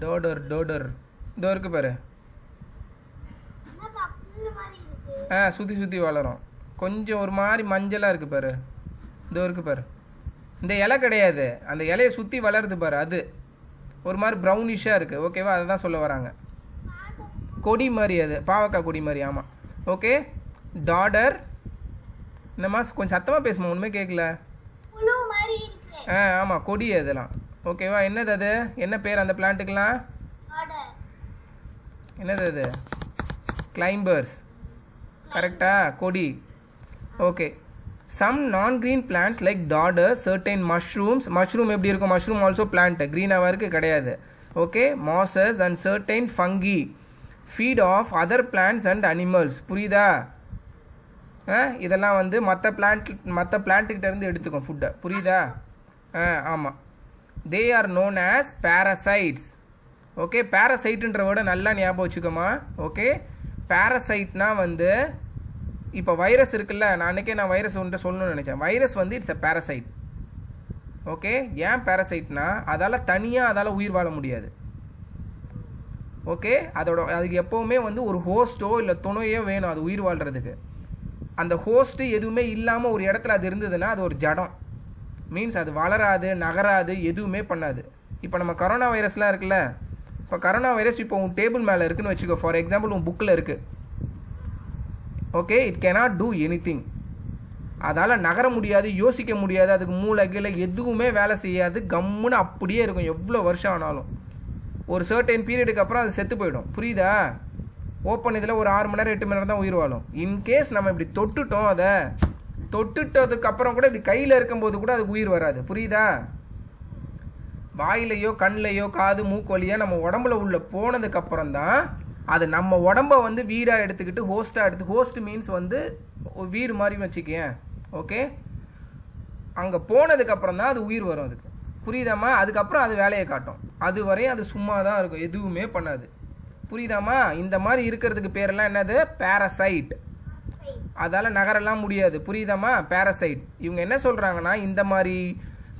டோடர் இதோ இருக்கு பாரு. சுற்றி வளரும். கொஞ்சம் ஒரு மாதிரி மஞ்சளாக இருக்குது பாரு. இதோ இருக்கு பாரு. இந்த இலை கிடையாது, அந்த இலையை சுற்றி வளருது பாரு. அது ஒரு மாதிரி ப்ரௌனிஷாக இருக்குது. ஓகேவா? அதை தான் சொல்ல வராங்க. கொடி மாதிரி, அது பாவக்காய் கொடி மாதிரி. ஆமாம். ஓகே. டாடர். என்னம்மா கொஞ்சம் சத்தமாக பேசுமா? ஒன்றுமே கேட்கல. ஆமாம், கொடி அதெல்லாம். ஓகேவா? என்னது அது? என்ன பேர் அந்த பிளான்ட்டுக்கெலாம்? என்னது அது? கிளைம்பர்ஸ். கரெக்டா? கொடி. Okay. Some non green plants like dodder, certain mushrooms. Mushroom எப்படி இருக்கும்? Mushroom also plant. க்ரீனாக இருக்குது கிடையாது. Okay. Mosses and certain fungi feed off other plants and animals. புரியுதா? இதெல்லாம் வந்து மற்ற பிளான்ட்டுக்கிட்ட இருந்து எடுத்துக்கும் ஃபுட்டை. புரியுதா? ஆமாம். They are known as parasites. Okay. பேரசைட்டுன்ற விட நல்லா ஞாபகம் வச்சுக்கோமா. ஓகே. பேரசைட்னா வந்து இப்போ வைரஸ் இருக்குல்ல, நான் வைரஸ் ஒன்று சொல்லணும்னு நினச்சேன். வைரஸ் வந்து இட்ஸ் அ பேரசைட். ஓகே. ஏன் பேரசைட்னா அதால் உயிர் வாழ முடியாது. ஓகே. அதுக்கு எப்போவுமே வந்து ஒரு ஹோஸ்ட்டோ இல்லை துணையோ வேணும் அது உயிர் வாழ்கிறதுக்கு. அந்த ஹோஸ்ட்டு எதுவுமே இல்லாமல் ஒரு இடத்துல அது இருந்ததுன்னா அது ஒரு ஜடம். மீன்ஸ் அது வளராது, நகராது, எதுவுமே பண்ணாது. இப்போ நம்ம கரோனா வைரஸ்லாம் இருக்குல்ல, இப்போ கரோனா வைரஸ் இப்போ உன் டேபிள் மேலே இருக்குன்னு வச்சுக்கோ. ஃபார் எக்ஸாம்பிள் உன் புக்கில் இருக்குது. Okay. It cannot do anything. அதால் நகர முடியாது, யோசிக்க முடியாது, அதுக்கு மூளைகளை எதுவுமே வேலை செய்யாது. கம்முன்னு அப்படியே இருக்கும் எவ்வளோ வருஷம் ஆனாலும். ஒரு சர்டைன் பீரியடுக்கு அப்புறம் அது செத்து போயிடும். புரியுதா? ஓப்பன் இதில் ஒரு 6 மணி நேரம் 8 மணி நேரம் தான் உயிர் வாழும். இன்கேஸ் நம்ம இப்படி தொட்டுட்டோம், அதை தொட்டுட்டதுக்கப்புறம் கூட இப்படி கையில் இருக்கும்போது கூட அதுக்கு உயிர் வராது. புரியுதா? வாயிலையோ கண்ணிலையோ காது மூக்கு வழியாக நம்ம உடம்புல உள்ள போனதுக்கப்புறம் தான் அது நம்ம உடம்பை வந்து வீடாக எடுத்துக்கிட்டு ஹோஸ்ட் மீன்ஸ் வந்து வீடு மாதிரி வச்சுக்கேன். ஓகே. அங்கே போனதுக்கப்புறம் தான் அது உயிர் வரும் அதுக்கு. புரியுதாம்மா? அதுக்கப்புறம் அது வேலையை காட்டும். அது வரையும் அது சும்மா தான் இருக்கும், எதுவுமே பண்ணாது. புரியுதாம்மா? இந்த மாதிரி இருக்கிறதுக்கு பேரெல்லாம் என்னது? பேரசைட். அதால் நகரெல்லாம் முடியாது. புரியுதாம்மா? பேரசைட். இவங்க என்ன சொல்கிறாங்கன்னா, இந்த மாதிரி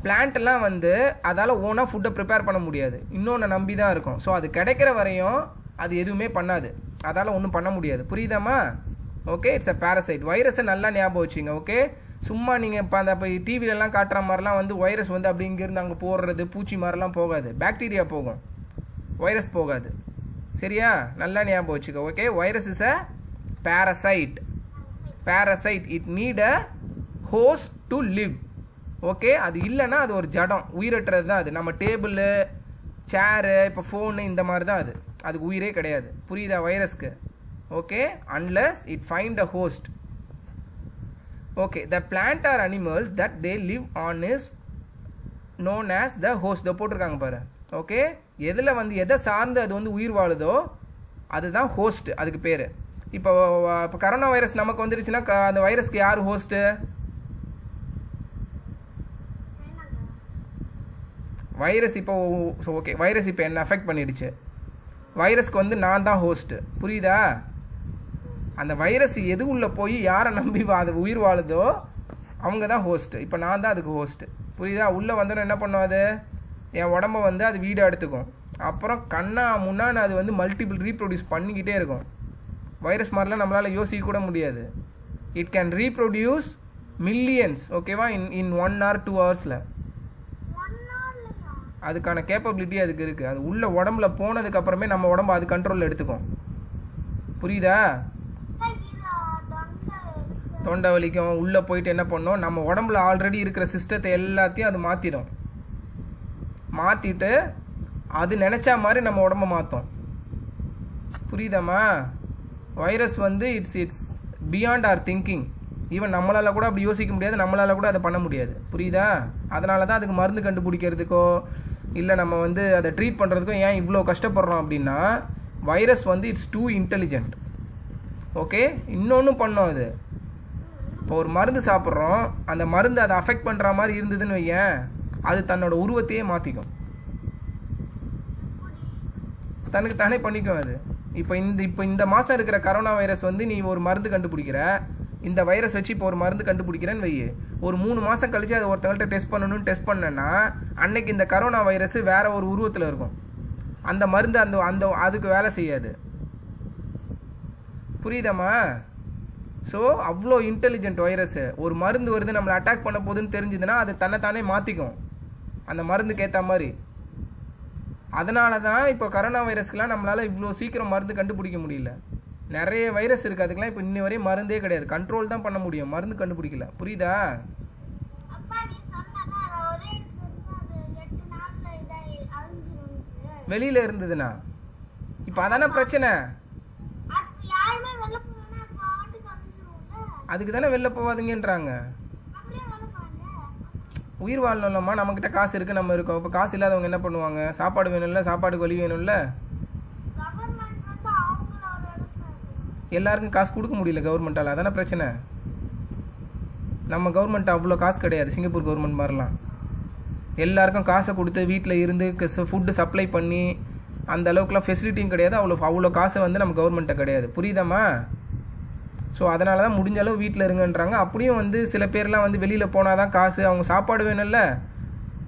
பிளான்ட்லாம் வந்து அதால் ஓனாக ஃபுட்டை ப்ரிப்பேர் பண்ண முடியாது, இன்னொன்று நம்பி தான் இருக்கும். ஸோ அது கிடைக்கிற வரையும் அது எதுவுமே பண்ணாது, அதால் ஒன்றும் பண்ண முடியாது. புரியுதாம்மா? Okay, it's a parasite. வைரஸை நல்லா ஞாபகம் வச்சுங்க. ஓகே, சும்மா நீங்கள் இப்போ அந்த இப்போ டிவிலெலாம் காட்டுற மாதிரிலாம் வந்து வைரஸ் வந்து அப்படி இங்கேருந்து அங்கே போடுறது, பூச்சி மாதிரிலாம் போகாது. பாக்டீரியா போகும், வைரஸ் போகாது. சரியா? நல்லா ஞாபகம் வச்சுக்க. Okay, virus is a parasite. Parasite, it need a host to live. Okay, அது இல்லைன்னா அது ஒரு ஜடம், உயிரற்றது தான் அது. நம்ம டேபிள், சேரு, இப்போ ஃபோனு இந்த மாதிரி தான் அது. அதுக்கு உயிரே கிடையாது. புரியுதா வைரஸ்க்கு? Okay, unless it find a host. Okay, the plant or animals that they live on is known as the host. இதை போட்டிருக்காங்க பாரு. ஓகே, எதில் வந்து எதை சார்ந்து அது வந்து உயிர் வாழுதோ அதுதான் ஹோஸ்ட், அதுக்கு பேர். இப்போ கரோனா வைரஸ் நமக்கு வந்துருச்சுன்னா அந்த வைரஸ்க்கு யார் ஹோஸ்ட்டு? வைரஸ் இப்போ ஓகே, வைரஸ் இப்போ என்ன அஃபெக்ட் பண்ணிடுச்சு, வைரஸ்க்கு வந்து நான் தான் ஹோஸ்ட்டு. புரியுதா? அந்த வைரஸ் எது உள்ளே போய் யாரை நம்பி அது உயிர் வாழுதோ அவங்க தான் ஹோஸ்ட்டு. இப்போ நான் தான் அதுக்கு ஹோஸ்ட்டு. புரியுதா? உள்ளே வந்தோன்னு என்ன பண்ணும், அது என் உடம்ப வந்து அது வீடு எடுத்துக்கும். அப்புறம் முன்னாடி அது வந்து மல்டிபிள் ரீப்ரொடியூஸ் பண்ணிக்கிட்டே இருக்கும். வைரஸ் மாதிரிலாம் நம்மளால் யோசிக்க கூட முடியாது. It can reproduce millions. ஓகேவா? இன் 1 or 2 hours. அதுக்கான கேப்பபிலிட்டி அதுக்கு இருக்குது. அது உள்ள உடம்புல போனதுக்கு அப்புறமே நம்ம உடம்பு அது கண்ட்ரோலில் எடுத்துக்கும். புரியுதா? தொண்டை வலிக்கும், உள்ளே போயிட்டு என்ன பண்ணோம், நம்ம உடம்புல ஆல்ரெடி இருக்கிற சிஸ்டத்தை எல்லாத்தையும் அது மாற்றிடும். மாற்றிட்டு அது நினச்சா மாதிரி நம்ம உடம்ப மாற்றும். புரியுதாம்மா? வைரஸ் வந்து it's beyond are thinking. Even நம்மளால் கூட அப்படி யோசிக்க முடியாது, நம்மளால் கூட அதை பண்ண முடியாது. புரியுதா? அதனால தான் அதுக்கு மருந்து கண்டுபிடிக்கிறதுக்கோ இல்லை நம்ம வந்து அதை ட்ரீட் பண்ணுறதுக்கோ ஏன் இவ்வளோ கஷ்டப்படுறோம் அப்படின்னா, வைரஸ் வந்து இட்ஸ் டூ இன்டெலிஜென்ட். ஓகே, இன்னொன்றும் பண்ணோம். அது இப்போ ஒரு மருந்து சாப்பிட்றோம், அந்த மருந்து அதை அஃபெக்ட் பண்ணுற மாதிரி இருந்ததுன்னு வையேன், அது தன்னோட உருவத்தையே மாற்றிக்கும், தனக்கு தானே பண்ணிக்கும் அது. இப்போ இந்த மாதம் இருக்கிற கரோனா வைரஸ் வந்து நீ ஒரு மருந்து கண்டுபிடிக்கிற, இந்த வைரஸ் வச்சு இப்போ ஒரு மருந்து கண்டுபிடிக்கிறேன்னு வை, ஒரு 3 மாதம் கழிச்சு அதை ஒருத்தவங்கள்ட்ட டெஸ்ட் பண்ணணும்னு டெஸ்ட் பண்ணேன்னா அன்னைக்கு இந்த கரோனா வைரஸ் வேற ஒரு உருவத்தில் இருக்கும். அந்த மருந்து அந்த அதுக்கு வேலை செய்யாது. புரியுதாம்மா? ஸோ அவ்வளோ இன்டெலிஜென்ட் வைரஸ். ஒரு மருந்து வருது நம்மளை அட்டாக் பண்ண போகுதுன்னு தெரிஞ்சுதுன்னா அது தன்னைத்தானே மாற்றிக்கும் அந்த மருந்துக்கு ஏற்ற மாதிரி. அதனால தான் இப்போ கரோனா வைரஸ்க்கெலாம் நம்மளால் இவ்வளோ சீக்கிரம் மருந்து கண்டுபிடிக்க முடியல. நிறைய வைரஸ் இருக்குது, அதுக்கெலாம் இப்போ இன்னி வரையும் மருந்தே கிடையாது. கண்ட்ரோல் தான் பண்ண முடியும், மருந்து கண்டுபிடிக்கல. புரியுதா? வெளியில் இருந்ததுண்ணா இப்போ அதானே பிரச்சனை. அதுக்கு தானே வெளில போகாதுங்கன்றாங்க. உயிர் வாழணும்லம்மா, நம்மக்கிட்ட காசு இருக்குது, நம்ம இருக்கோம். இப்போ காசு இல்லாதவங்க என்ன பண்ணுவாங்க? சாப்பாடு வேணும்ல, சாப்பாடுக்கு வழி வேணும்ல. எல்லாருக்கும் காசு கொடுக்க முடியல கவர்மெண்ட்டால், அதானே பிரச்சனை. நம்ம கவர்மெண்ட் அவ்வளோ காசு கிடையாது, சிங்கப்பூர் கவர்மெண்ட் மாதிரிலாம். எல்லாருக்கும் காசை கொடுத்து வீட்டில் இருந்து ஃபுட்டு சப்ளை பண்ணி அந்த அளவுக்குலாம் ஃபெசிலிட்டியும் கிடையாது. அவ்வளோ காசு வந்து நம்ம கவர்மெண்ட்டை கிடையாது. புரியுதாம்மா? ஸோ அதனால தான் முடிஞ்ச அளவு வீட்டில் இருங்கன்றாங்க. அப்படியும் வந்து சில பேர்லாம் வந்து வெளியில் போனால் தான் காசு, அவங்க சாப்பாடு வேணும்ல,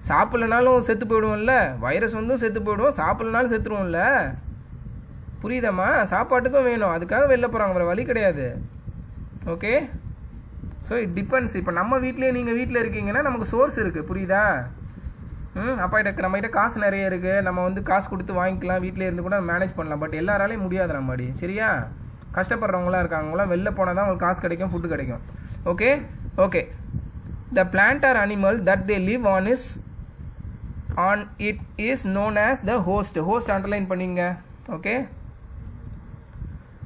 சாப்பிட்லனாலும் செத்து போயிடுவோம்ல. வைரஸ் வந்து செத்து போயிடுவோம், சாப்பிட்லனாலும் செத்துருவோம்ல. புரியுதாம்மா? சாப்பாட்டுக்கும் வேணும், அதுக்காக வெளில போகிறாங்க, வேறு வழி கிடையாது. Okay, so it depends. இப்போ நம்ம வீட்லேயே நீங்கள் வீட்டில் இருக்கீங்கன்னா நமக்கு சோர்ஸ் இருக்குது. புரியுதா? அப்பாகிட்ட நம்மகிட்ட காசு நிறைய இருக்குது, நம்ம வந்து காசு கொடுத்து வாங்கிக்கலாம், வீட்டிலே இருந்து கூட மேனேஜ் பண்ணலாம். பட் எல்லாராலையும் முடியாது நம்மடி. சரியா? கஷ்டப்படுறவங்களாம் இருக்காங்க, அவங்களாம் வெளில போனால் தான் அவங்களுக்கு காசு கிடைக்கும், ஃபுட்டு கிடைக்கும். Okay okay the plant or animal that they live on it is known as the host. Host underline பண்ணிங்க. ஓகே,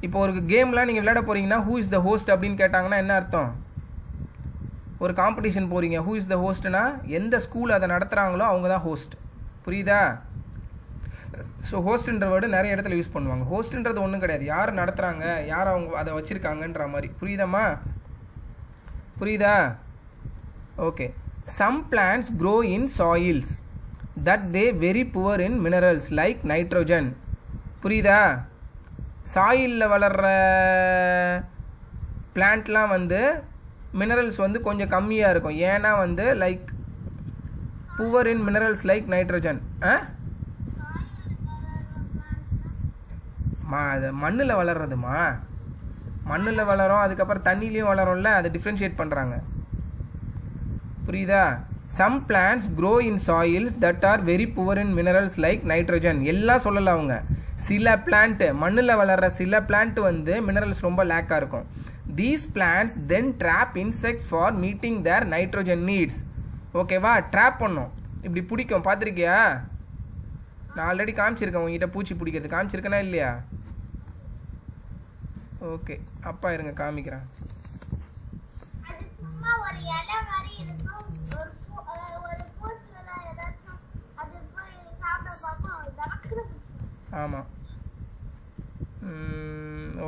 இப்போ ஒரு கேம்லாம் நீங்கள் விளையாட போகிறீங்கன்னா ஹூ இஸ் த ஹோஸ்ட் அப்படின்னு கேட்டாங்கன்னா என்ன அர்த்தம்? ஒரு காம்படிஷன் போகிறீங்க, ஹூ இஸ் த ஹோஸ்ட்னா எந்த ஸ்கூல் அதை நடத்துகிறாங்களோ அவங்க தான் ஹோஸ்ட். புரியுதா? ஸோ ஹோஸ்ட்ன்ற வேர்டு நிறைய இடத்துல யூஸ் பண்ணுவாங்க. ஹோஸ்ட்ன்றது ஒன்றும் கிடையாது, யார் நடத்துகிறாங்க, யார் அவங்க அதை வச்சுருக்காங்கன்ற மாதிரி. புரியுதாம்மா? புரியுதா? Okay, some plants grow in soils that they very poor in minerals like nitrogen. புரியுதா? சாயிலில் வளர்கிற பிளான்ட்லாம் வந்து மினரல்ஸ் வந்து கொஞ்சம் கம்மியாக இருக்கும். ஏன்னா வந்து like poor in minerals like nitrogen. அது மண்ணில் வளர்றதுமா, மண்ணில் வளரும், அதுக்கப்புறம் தண்ணிலையும் வளரும்ல, அதை டிஃப்ரென்ஷியேட் பண்ணுறாங்க. புரியுதா? Some plants grow in soils that are very poor in minerals like nitrogen. எல்லாம் சொல்லலை அவங்க. சில பிளான்ட்டு, மண்ணில் வளர்கிற சில பிளான்ட் வந்து மினரல்ஸ் ரொம்ப லேக்காக இருக்கும். These plants then trap insects for meeting their nitrogen needs. ஓகேவா? ட்ராப் பண்ணும், இப்படி பிடிக்கும். பார்த்துருக்கியா? நான் ஆல்ரெடி காமிச்சிருக்கேன் உங்ககிட்ட பூச்சி பிடிக்கிறது. காமிச்சிருக்கேனா இல்லையா? ஓகே, அப்பா இருங்க காமிக்கிறேன். ஆமாம்.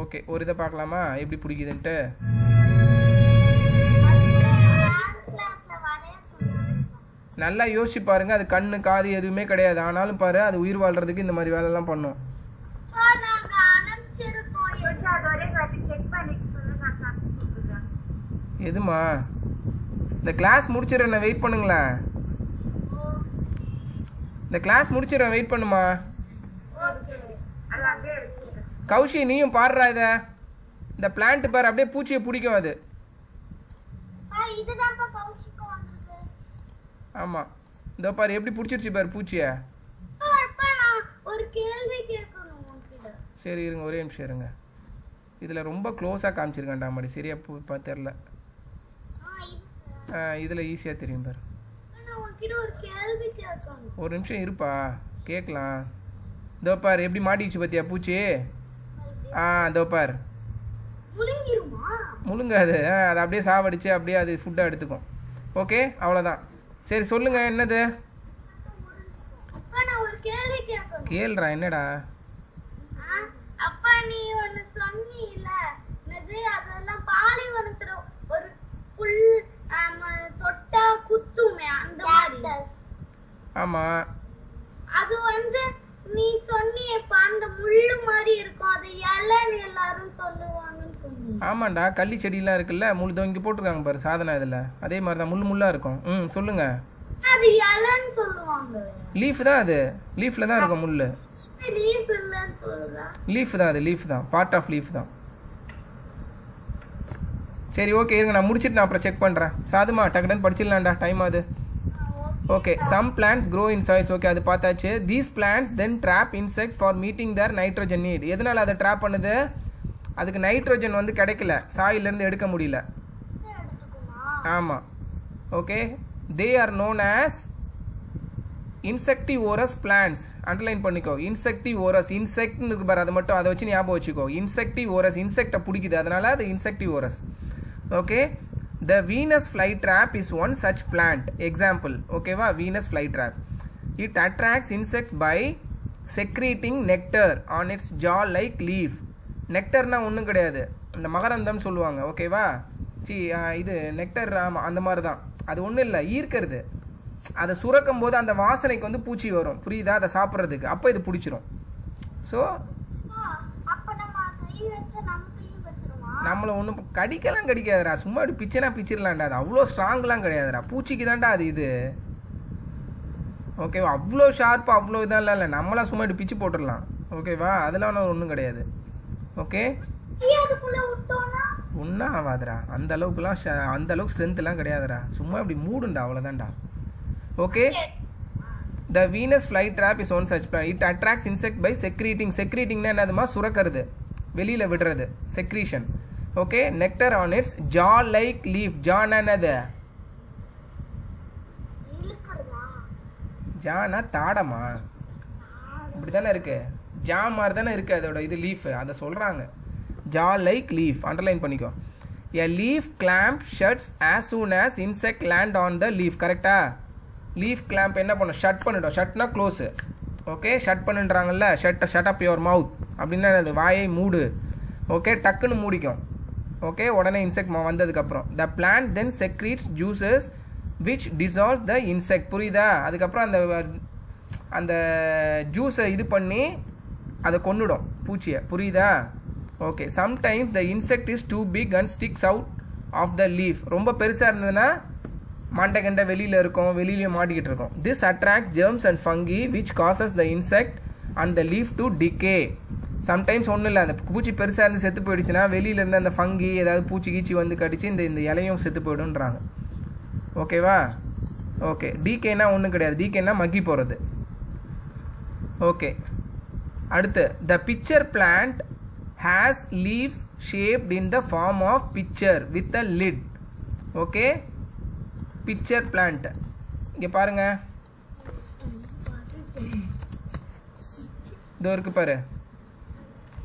ஓகே, ஒரு இதை பார்க்கலாமா எப்படி பிடிக்குதுன்ட்டு? நல்லா யோசிச்சு பாருங்க. அது கண்ணு காது எதுவுமே கிடையாது, ஆனாலும் பாரு அது உயிர் வாழ்றதுக்கு இந்த மாதிரி வேலைலாம் பண்ணும். எதுமா? இந்த கிளாஸ் முடிச்சிடறேன், வெயிட் பண்ணுங்களேன். இந்த கிளாஸ் முடிச்சிடறேன், வெயிட் பண்ணுமா. கௌஷி நீயும் பாடுறா இத. இந்த பிளான்ட் பாரு, அப்படியே பூச்சியை பிடிக்கும் அது. ஆமா, இதோ பாரு எப்படி பிடிச்சிருச்சு பாரு பூச்சிய. சரி இருங்க, ஒரே நிமிஷம் இருங்க. இதுல ரொம்ப க்ளோஸா காமிச்சிருக்கேன்டா மாதிரி, சரியா தெரியல. இதுல ஈஸியா தெரியும் பாரு. ஒரு நிமிஷம் இருப்பா, கேட்கலாம். இதோ பாரு எப்படி மாட்டிச்சு பத்தியா பூச்சி. இதோ பாரு, முழுங்காது. அது அப்படியே சாவடிச்சு அப்படியே அது ஃபுட்டை எடுத்துக்கும். ஓகே, அவ்வளோதான். சரி சொல்லுங்க, என்னது? கேள்றா, என்னடா? அப்பா நீ ஒன்னு சொன்னீல, அதெல்லாம் பாலைவனத்துல ஒரு புல் தொட்டா குத்துமே அந்த மாதிரி. ஆமா, அது வந்து நீ சொன்னியப்ப அந்த முள்ளு மாதிரி இருக்கும், அது இலைன்னு எல்லாரும் சொல்லுவாங்கன்னு சொன்னீங்க. ஆமாண்டா, கள்ளி செடியெல்லாம் இருக்குல்ல, முள்ளு இங்கே போட்டிருக்காங்க பாரு சாதனா, இதில் அதே மாதிரி தான் முள்ளு முள்ளா இருக்கும். சொல்லுங்க. அது இலைன்னு சொல்லுவாங்க. லீஃப் தான், அது லீஃப்ல தான் இருக்கும் முள்ளு. லீஃப் இல்லன்னு சொல்றா. லீஃப் தான், அது லீஃப் தான், பார்ட் ஆஃப் லீஃப் தான். சரி ஓகே இருங்க, நான் முடிச்சிட்டு நான் அப்புறம் செக் பண்ணுறேன். சாதுமா டக்குன்னு படிச்சிடலாம்டா, டைம் ஆகுது. Okay, some plants grow in soils. Okay, அது பார்த்தாச்சு. These plants then trap insects for meeting their nitrogen need. எதனால அதை ட்ராப் பண்ணுது? அதுக்கு நைட்ரோஜன் வந்து கிடைக்கல, சாயிலிருந்து எடுக்க முடியல. ஆமாம். Okay, they are known as insectivorous plants. Underline பண்ணிக்கோ, இன்செக்டிவோரஸ். இன்செக்ட்னு இருக்கு பாரு, அதை மட்டும் அதை வச்சு ஞாபகம் வச்சுக்கோ. இன்செக்டிவோரஸ், இன்செக்டை பிடிக்குது, அதனால அது insectivorous. Okay, the Venus flytrap is one such plant example. ஓகேவா? Venus flytrap. It attracts insects by secreting nectar on its jaw like leaf. நெக்டர்னா ஒன்றும் கிடையாது, இந்த மகரந்தம் சொல்லுவாங்க. ஓகேவா? இது நெக்டர். ஆமாம், அந்த மாதிரி தான். அது ஒன்றும் இல்லை, ஈர்க்கிறது. அதை சுரக்கும் போது அந்த வாசனைக்கு வந்து பூச்சி வரும், புரியுதா? அதை சாப்பிட்றதுக்கு அப்போ இது பிடிச்சிரும். ஸோ நம்மளை ஒன்றும் கடிக்கலாம் கடிக்காதுடா, சும்மா அப்படி பிச்சைனா பிச்சிடலாம்டா. அது அவ்வளோ ஸ்ட்ராங்லாம் கிடையாதுடா, பூச்சிக்கு தான்டா அது இது. ஓகேவா? அவ்வளோ ஷார்ப்பாக அவ்வளோ இதெல்லாம் இல்லை, நம்மளாம் சும்மா இப்படி பிச்சு போட்டுடலாம். ஓகேவா? அதெல்லாம் ஒன்றும் கிடையாது. ஓகே, ஒன்றும் ஆகாதுடா, அந்த அளவுக்குலாம் அந்த அளவுக்கு ஸ்ட்ரென்த்லாம் கிடையாதுடா, சும்மா இப்படி மூடுண்டா, அவ்வளோதான்டா. Okay, the Venus fly trap is one such plant. It attracts insect by secreting. செக்ரீட்டிங்னா என்னதுமா? சுரக்கிறது, வெளியில் விடுறது, secretion. Okay, nectar on its jaw like leaf. ஜானா என்னது? ஜானா தாடமா? இப்படி தானே இருக்கு, ஜா மாதிரி தானே இருக்கு அதோட இது லீஃப், அதை சொல்றாங்க. ஜா லைக் லீஃப், அண்டர்லைன் பண்ணிக்கோ. A leaf clamp shuts as soon as insect land on the leaf. கரெக்டா? லீஃப் கிளாம்ப் என்ன பண்ணும்? ஷட் பண்ணிடும். ஷட்னா க்ளோஸ். ஓகே, ஷட் பண்ணுன்றாங்கல்ல, ஷட் அப் யுவர் மவுத் அப்படின்னா அது வாயை மூடு. ஓகே, டக்குன்னு மூடிக்கும். ஓகே, உடனே இன்செக்ட் வந்ததுக்கப்புறம் த plant then secretes juices which dissolve the insect. புரியுதா? அதுக்கப்புறம் அந்த ஜூஸை இது பண்ணி அதை கொன்னுடும் பூச்சியை, புரியுதா? Okay. Sometimes the insect is too big and sticks out of the leaf. ரொம்ப பெருசாக இருந்ததுன்னா மண்டை வெளியில் இருக்கும், வெளியிலேயே மாட்டிக்கிட்டு இருக்கும். This attract germs and fungi which causes the insect and the leaf to decay. Sometimes ஒன்றும் இல்லை, அந்த பூச்சி பெருசாக இருந்து செத்து போயிடுச்சுன்னா வெளியில இருந்து அந்த ஃபங்கி ஏதாவது பூச்சி கீச்சி வந்து கடிச்சு இந்த இலையும் செத்து போயிடுன்றாங்க. ஓகேவா? ஓகே. டிகேனா ஒன்றும் கிடையாது, டிகேனா மக்கி போகிறது. ஓகே. அடுத்து the pitcher plant has leaves shaped in the form of pitcher with a lid. Okay. Pitcher plant இங்கே பாருங்க, இதோ இருக்கு பாரு.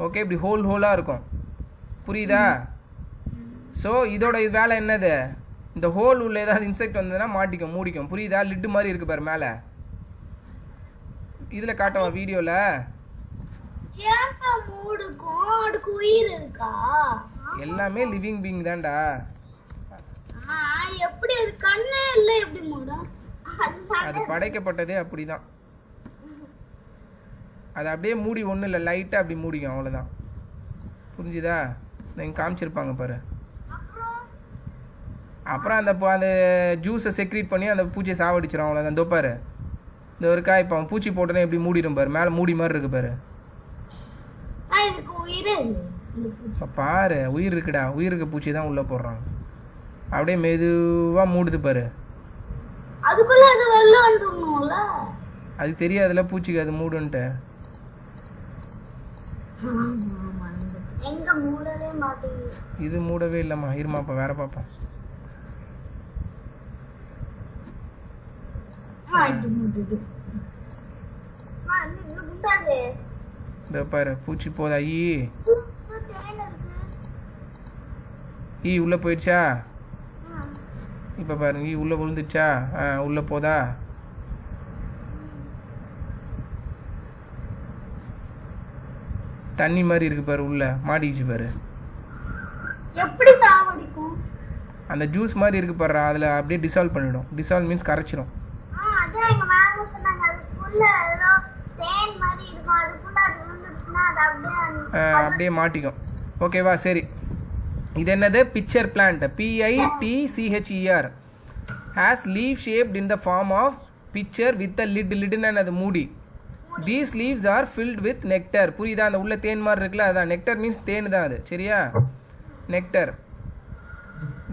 ஓகே. இப்படி ஹோலாக இருக்கும், புரியுதா? ஸோ இதோட வேலை என்னது? இந்த ஹோல் உள்ள ஏதாவது இன்செக்ட் வந்ததுன்னா மாட்டிக்கும், மூடிக்கும், புரியுதா? லிட்டு மாதிரி இருக்கு பாரு மேலே. இதில் காட்டவா வீடியோவில்? எல்லாமே லிவிங் பீயிங் தான்டா. எப்படி அது கண்ணே இல்ல, எப்படி மூடும்? அது படைக்கப்பட்டதே அப்படிதான். அது அப்படியே மூடி ஒன்றும் இல்லை, லைட்டாக அப்படி மூடிக்கும், அவ்வளோதான். புரிஞ்சுதா? நீங்கள் காமிச்சிருப்பாங்க பாரு. அப்புறம் அந்த ஜூஸை செக்ரீட் பண்ணி அந்த பூச்சியை சாவடிச்சிடும், அவ்வளோதான். இதோ பாரு, இந்த இருக்கா. இப்போ அவன் பூச்சி போட்டோன்னே எப்படி மூடிடும் பாரு, மேலே மூடி மாதிரி இருக்கு பாரு. பாரு, உயிர் இருக்குடா, உயிர் இருக்க பூச்சி தான் உள்ளே போடுறாங்க. அப்படியே மெதுவாக மூடுது பாரு. அதுக்குள்ள அது வெளில வந்துடணும்ல. அது தெரியாதுல பூச்சிக்கு அது மூடுன்ட்டு. எங்க மூடவே மாட்டேங்குது. இது மூடவே இல்லம்மா, இருமா அப்ப வேற பாப்போம். இதோ பாரு, பூச்சி போதா? ஈ உள்ள போயிடுச்சா? இப்ப பாருங்க, ஈ உள்ள விழுந்துச்சா? உள்ள போதா? தண்ணி மாதிரி இருக்கு பாரு, உள்ள மாட்டிச்சு பாரு. எப்படி சாவடிக்கும்? அந்த ஜூஸ் மாதிரி இருக்கு பாரு, அதுல அப்படியே டிசால்வ் பண்ணிடும். டிசால்வ் மீன்ஸ் கரைச்சிடும். அதான் எங்க மேம் சொன்னாங்க, அதுக்குள்ள ஏதோ தேன் மாதிரி இருக்கும், அதுக்குள்ள அது விழுந்துச்சுன்னா அது அப்படியே மாட்டிக்கும். ஓகேவா? சரி. இது என்னது? Pitcher plant. PITCHER has leave shaped in the form of pitcher with a lid. லிட்னா அது மூடி. These leaves are filled with nectar. புரியுதா? அந்த உள்ள தேன் மாதிரி இருக்குல்ல, அதான் நெக்டர் மீன்ஸ் தேன் தான் அது, சரியா? Nectar.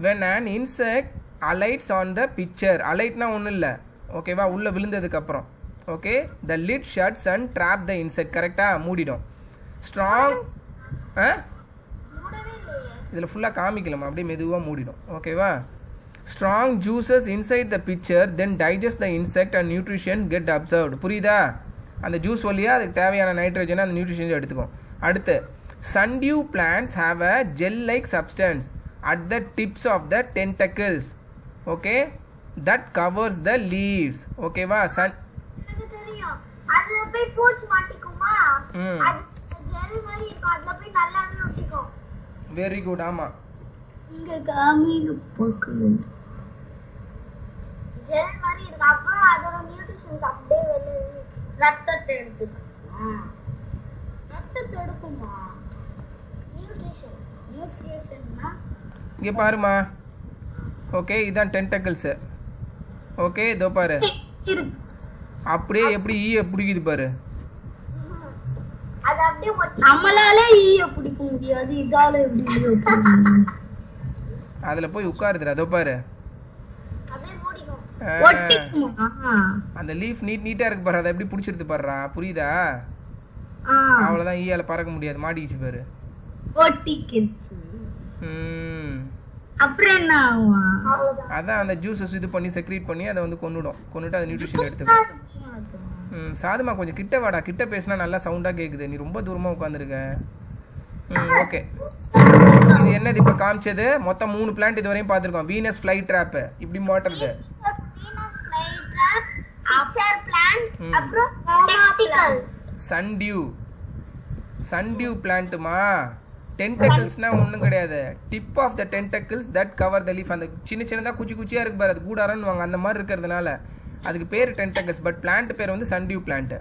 when an insect alights on the picture, alightனா ஒன்றும் இல்லை, ஓகேவா? உள்ள விழுந்ததுக்கு அப்புறம் okay, the lid shuts and trap the insect. கரெக்டாக மூடிடும். ஸ்ட்ராங் இதில் ஃபுல்லாக காமிக்கலாமா, அப்படியே மெதுவாக மூடிடும். ஓகேவா? Strong juices inside the picture then digest the insect and nutritions get observed. புரியுதா? அந்த ஜூஸ் வழியாக அதுக்கு தேவையான நைட்ரஜனை அந்த நியூட்ரிஷன்ஸ் எடுத்துக்கும். அடுத்து sundew plants have a gel like substance at the tips of the tentacles. Okay, that covers the leaves. ஓகேவா? Very good. ஆமாம், இங்க காமிங்க பக்கம் ஜெல் மாதிரி இருக்கு. அப்புறம் அதோட நியூட்ரிஷன்ஸ் அப்படியே வெளிய ரத்தத்தை எடுத்துக்கும். ரத்தத்தை எடுக்குமா? நியூட்ரிஷன்னா இங்கே பாருமா. ஓகே, இதுதான் டென்டக்கிள்ஸு. ஓகே, இதோ பாரு, அப்படியே எப்படி ஈய பிடிக்குது பாரு. அது அப்படியே நம்மளாலே ஈய பிடிக்க முடியாது, இதால எப்படி? அதில் போய் உட்காருதுடா, அதோ பாரு. அந்த லீஃப் நீட்டா இருக்கு பாரு, அதை எப்படி பிடிச்சிருது பாருடா. புரியுதா? அவ்வளவுதான், ஈயால பறக்க முடியாது, மாட்டிக்கிச்சு பாரு. அப்புறம் என்ன ஆகும்? அதான் அந்த ஜூஸஸ் இது பண்ணி செக்ரீட் பண்ணி அதை வந்து கொன்னுட்டு அதை நியூட்ரிஷன் எடுத்துக்கும். சாதுமா கொஞ்சம் கிட்ட வாடா, கிட்ட பேசினா நல்லா சவுண்டா கேக்குது, நீ ரொம்ப தூரமா உட்காந்துருக்க. ஓகே, இது என்னது இப்ப காமிச்சது? மொத்தம் 3 பிளான்ட் இதுவரையும் பார்த்துருக்கோம். வீனஸ் ஃப்ளை ட்ராப் இப்படி மாட்டுறது, சன்டியூ பிளான்ட்டுமா. டென்டக்கிள்ஸ்னா ஒன்றும் கிடையாது, tip of the tentacles that cover the leaf. அந்த சின்னதாக குச்சியாக இருக்கு பாரு, அது கூடாரன்னு வாங்க, அந்த மாதிரி இருக்கிறதுனால அதுக்கு பேர் டென்டக்கிள்ஸ். பட் பிளான்ட் பேர் வந்து sundew plant.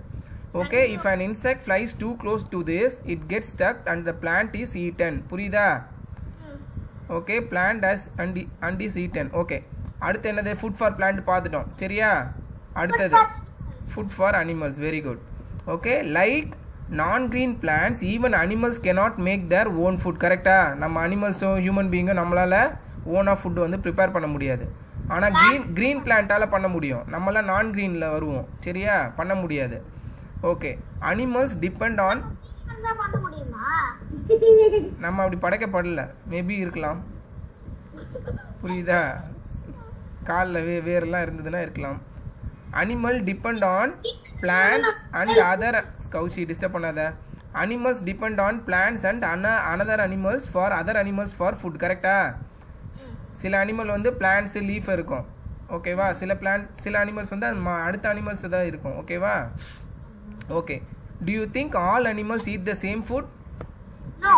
Okay if an insect flies too close to this it gets stuck and the plant is eaten புரியுதா okay plant and is eaten okay அடுத்து என்னது food for plant பார்த்துட்டோம் சரியா அடுத்தது food for animals very good okay like நான் green plants even animals cannot make their own food கரெக்டா நம்ம அனிமல்ஸும் ஹியூமன் பீயிங்கும் நம்மளால் ஓனாக ஃபுட்டு வந்து ப்ரிப்பேர் பண்ண முடியாது ஆனால் க்ரீன் பிளான்ட்டால் பண்ண முடியும் நம்மளாம் நான் க்ரீனில் வருவோம் சரியா பண்ண முடியாது ஓகே அனிமல்ஸ் டிபெண்ட் ஆன் பண்ண முடியுமா நம்ம அப்படி படைக்கப்படல மேபி இருக்கலாம் புரியுதா காலில் வேரெல்லாம் இருந்ததுன்னா இருக்கலாம் animal depend on plants and other Kaushi disturb பண்ணாத animals depend on plants and another animals for other animals for food கரெக்டா சில அனிமல் வந்து பிளான்ட்ஸ் லீஃப் இருக்கும் ஓகேவா சில அனிமல்ஸ் வந்து அடுத்த அனிமல்ஸ் தான் இருக்கும் ஓகேவா okay do you think all animals eat the same food no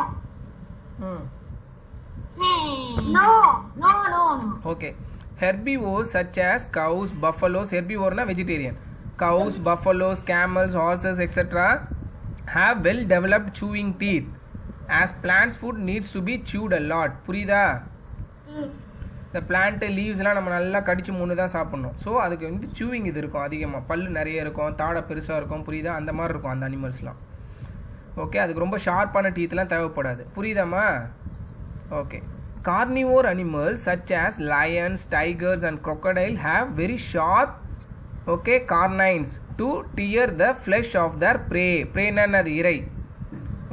no no no okay herbivores such as cows buffaloes herbivore na vegetarian cows buffaloes camels horses etc have well developed chewing teeth as plants food needs to be chewed a lot புரியுதா இந்த பிளான்ட் லீவ்ஸ்லாம் நம்ம நல்லா கடிச்சு மூணு தான் சாப்பிட்ணும் ஸோ அதுக்கு வந்து சூவிங் இது இருக்கும் அதிகமாக பல் நிறைய இருக்கும் தாடை பெருசாக இருக்கும் புரியுதா அந்த மாதிரி இருக்கும் அந்த அனிமல்ஸ்லாம் ஓகே அதுக்கு ரொம்ப ஷார்ப்பான டீத்லாம் தேவைப்படாது புரியுதாம்மா okay carnivore animals such as lions tigers and crocodile have very sharp okay canines to tear the flesh of their prey அது இறை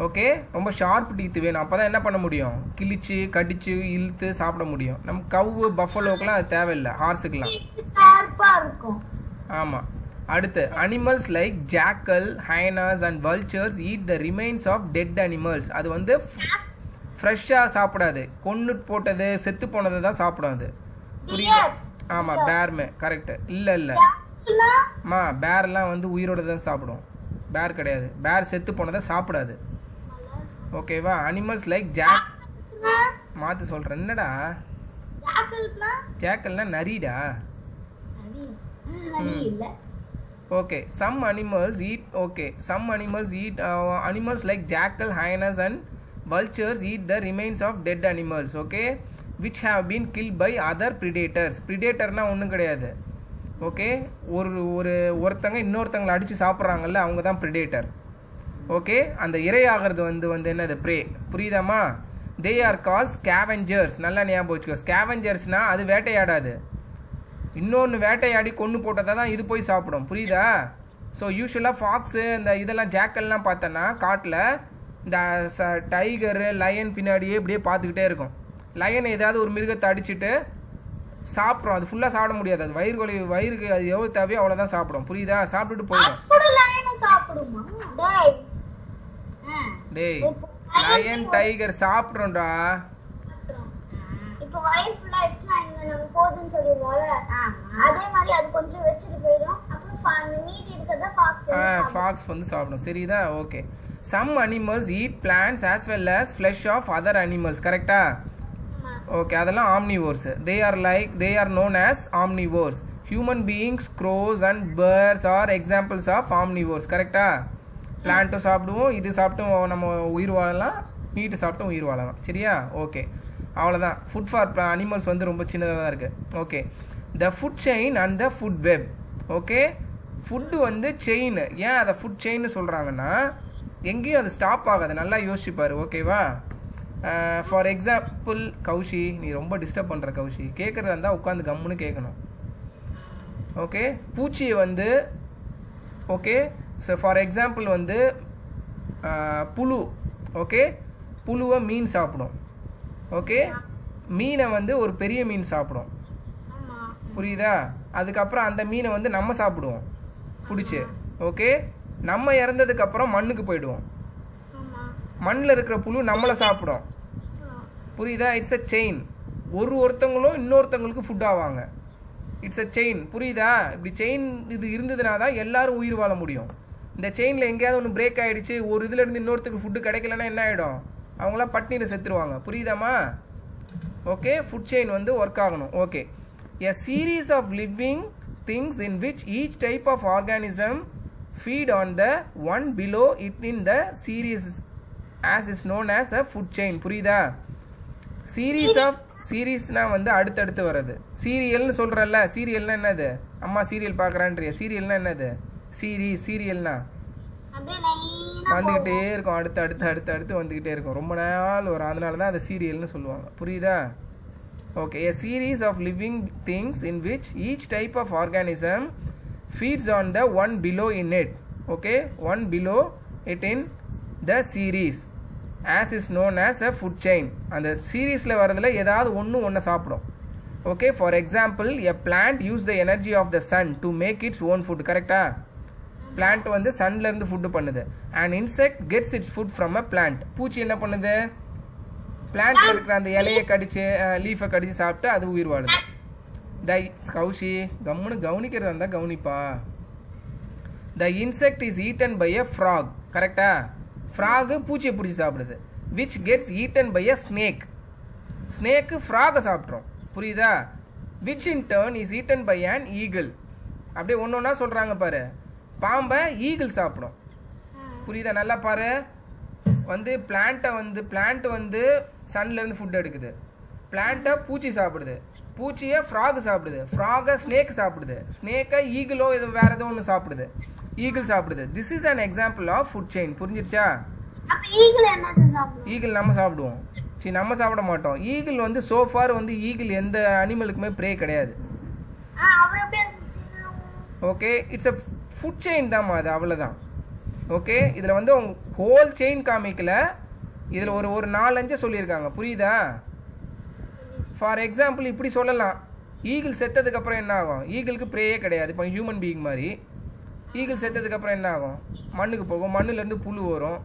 ஓகே ரொம்ப ஷார்ப் டீத் வேணும் அப்போ தான் என்ன பண்ண முடியும் கிழிச்சு கடிச்சு இழுத்து சாப்பிட முடியும் நம்ம கவு பஃபலோக்கெலாம் அது தேவையில்லை ஹார்ஸுக்கெலாம் ஷார்ப்பா இருக்கும் ஆமாம் அடுத்து animals like jackal hyenas and vultures eat the remains of dead animals அது வந்து ஃப்ரெஷ்ஷாக சாப்பிடாது கொண்டு போட்டது செத்து போனதை தான் சாப்பிடும் அது புரியுது ஆமாம் பேர்மே கரெக்டு இல்லை அம்மா பேர்லாம் வந்து உயிரோட தான் சாப்பிடும் பேர் கிடையாது பேர் செத்து போனதை சாப்பிடாது ஓகேவா அனிமல்ஸ் லைக் மாற்று சொல்கிறேன் என்னடா ஜாக்கல்னா நரிடா okay some animals eat animals like jackal hyenas and vultures eat the remains of dead animals okay which have been killed by other predatorனா ஒன்றும் கிடையாது ஓகே ஒருத்தங்க இன்னொருத்தங்களை அடித்து சாப்பிட்றாங்கல்ல அவங்க தான் ப்ரிடேட்டர் ஓகே அந்த இரையாகிறது வந்து என்னது ப்ரே புரியுதாம்மா தே ஆர் கால் ஸ்கேவெஞ்சர்ஸ் நல்லா ஞாபகம் வச்சுக்கோ ஸ்கேவெஞ்சர்ஸ்னால் அது வேட்டையாடாது இன்னொன்று வேட்டையாடி கொன்று போட்டதை தான் இது போய் சாப்பிடும் புரியுதா ஸோ யூஸ்வலாக ஃபாக்ஸு இந்த இதெல்லாம் ஜாக்கல்லாம் பார்த்தோன்னா காட்டில் இந்த டைகரு லயன் பின்னாடியே இப்படியே பார்த்துக்கிட்டே இருக்கும் லயன் ஏதாவது ஒரு மிருகத்தை அடிச்சுட்டு சாப்பிட்றோம் அது ஃபுல்லாக சாப்பிட முடியாது அது வயிறுக்கு அது எவ்வளோ தேவையோ அவ்வளோதான் சாப்பிடும் புரியுதா சாப்பிட்டுட்டு போயிடும் டேய் லயன் டைகர் சாப்பிட்றோம்டா இப்போ வயிறு ஃபுல்லா ஆயிடுச்சுனா நம்ம போதும்னு சொல்லிடுவோம்ல அதே மாதிரி அது கொஞ்சம் வச்சிட்டு போயிடும் அப்புறம் மீதி இருக்கிறத ஃபாக்ஸ் வந்து சாப்பிடும் சரிதா okay some animals eat plants as well as flesh of other animals கரெக்டா ஓகே அதெல்லாம் omnivores they are known as omnivores human beings crows and birds are examples of omnivores கரெக்டா பிளான்ட்டும் சாப்பிடுவோம் இது சாப்பிட்டும் நம்ம உயிர் வாழலாம் மீட்டு சாப்பிட்டும் உயிர் வாழலாம் சரியா ஓகே அவ்வளோதான் ஃபுட் ஃபார் அனிமல்ஸ் வந்து ரொம்ப சின்னதாக தான் இருக்குது okay the food chain and the food web okay food வந்து செயின் ஏன் அதை ஃபுட் செயின்னு சொல்கிறாங்கன்னா எங்கேயும் அது ஸ்டாப் ஆகாது நல்லா யோசிச்சுப்பார் ஓகேவா ஃபார் எக்ஸாம்பிள் கௌஷி நீ ரொம்ப டிஸ்டர்ப் பண்ணுற கௌஷி கேட்குறதா இருந்தால் உட்காந்து கம்முன்னு கேட்கணும் ஓகே பூச்சியை வந்து ஓகே ஸோ ஃபார் எக்ஸாம்பிள் வந்து புழு ஓகே புழுவை மீன் சாப்பிடும் ஓகே மீனை வந்து ஒரு பெரிய மீன் சாப்பிடும் புரியுதா அதுக்கப்புறம் அந்த மீனை வந்து நம்ம சாப்பிடுவோம் பிடிச்சி ஓகே நம்ம இறந்ததுக்கப்புறம் மண்ணுக்கு போயிடுவோம் மண்ணில் இருக்கிற புழு நம்மளை சாப்பிடும் புரியுதா இட்ஸ் அ செயின் ஒருத்தவங்களும் இன்னொருத்தவங்களுக்கு ஃபுட் ஆவாங்க இட்ஸ் அ செயின் புரியுதா இப்படி செயின் இது இருந்ததுனா தான் எல்லாரும் உயிர் வாழ முடியும் இந்த செயினில் எங்கேயாவது ஒன்று பிரேக் ஆகிடுச்சு ஒரு இதுலேருந்து இன்னொருத்தருக்கு ஃபுட்டு கிடைக்கலன்னா என்ன ஆகிடும் அவங்களாம் பட்னியில் செத்துருவாங்க புரியுதாம்மா ஓகே ஃபுட் செயின் வந்து ஒர்க் ஆகணும் okay a series of living things in which each type of organism feed on the one below it in the series as is known as a food chain. புரியுதா? சீரீஸ்னா வந்து அடுத்தடுத்து வர்றது. சீரியல்னு சொல்கிறல்ல, சீரியல்னா என்னது? அம்மா சீரியல் பார்க்குறான்றிய, சீரியல்னா என்னது? சீரியல்னா வந்துக்கிட்டே இருக்கும், அடுத்து அடுத்து அடுத்து அடுத்து வந்துக்கிட்டே இருக்கும், ரொம்ப நாள் வரும், அதனால தான் அதை சீரியல்னு சொல்லுவாங்க. புரியுதா? Okay, a series of living things in which each type of organism feeds on the one below in it. Okay, one below it in the series as is known as a food chain. அந்த சீரீஸில் வரதில் ஏதாவது ஒன்று சாப்பிடும். Okay, for example a plant use the energy of the sun to make its own food. கரெக்டா? பிளான்ட் வந்து சன்லேருந்து ஃபுட்டு பண்ணுது. And insect gets it's food from a plant. பூச்சி என்ன பண்ணுது? பிளான்ட்ல இருக்கிற அந்த இலையை கடிச்சு லீஃபை கடிச்சு சாப்பிட்டு அது உயிர் வாழுது. கௌஷி கம்முன்னு கவனிக்கிறதா இருந்தால் கவனிப்பா. The insect is eaten by a frog. கரெக்டா? ஃப்ராகு பூச்சியை பிடிச்சி சாப்பிடுது. Which gets eaten by a snake. Snake ஃப்ராகை சாப்பிட்றோம். புரியுதா? Which in turn is eaten by an eagle. அப்படியே ஒன்று ஒன்றா சொல்கிறாங்க பாரு. பாம்பை ஈகிள் சாப்பிடும். புரியுதா? நல்லா பாரு. வந்து பிளான்ட் வந்து சன்லேருந்து ஃபுட் எடுக்குது. பிளான்ட்டை பூச்சி சாப்பிடுது, பூச்சியை ஃப்ராக் சாப்பிடுது, ஃப்ராகை ஸ்னேக் சாப்பிடுது, ஸ்னேக்கை ஈகிளோ இது வேற ஏதோ ஒன்று சாப்பிடுது, ஈகிள் சாப்பிடுது. This is an example of food chain. புரிஞ்சிருச்சா? ஈகிள் நம்ம சாப்பிடுவோம். சரி, நம்ம சாப்பிட மாட்டோம். ஈகிள் வந்து சோஃபார் வந்து ஈகிள் எந்த அனிமலுக்குமே ப்ரே கிடையாது. Okay, it's a food chain தான்மா அது, அவ்வளோதான். ஓகே, இதில் வந்து ஹோல் செயின் காமிக்கல, இதில் ஒரு 4-5 சொல்லியிருக்காங்க. புரியுதா? ஃபார் எக்ஸாம்பிள் இப்படி சொல்லலாம். ஈகிள் செத்ததுக்கப்புறம் என்ன ஆகும்? ஈகிளுக்கு ப்ரேயே கிடையாது. இப்போ ஹியூமன் பீயிங் மாதிரி ஈகிள் செத்ததுக்கப்புறம் என்ன ஆகும்? மண்ணுக்கு போகும், மண்ணுலேருந்து புழு வரும்.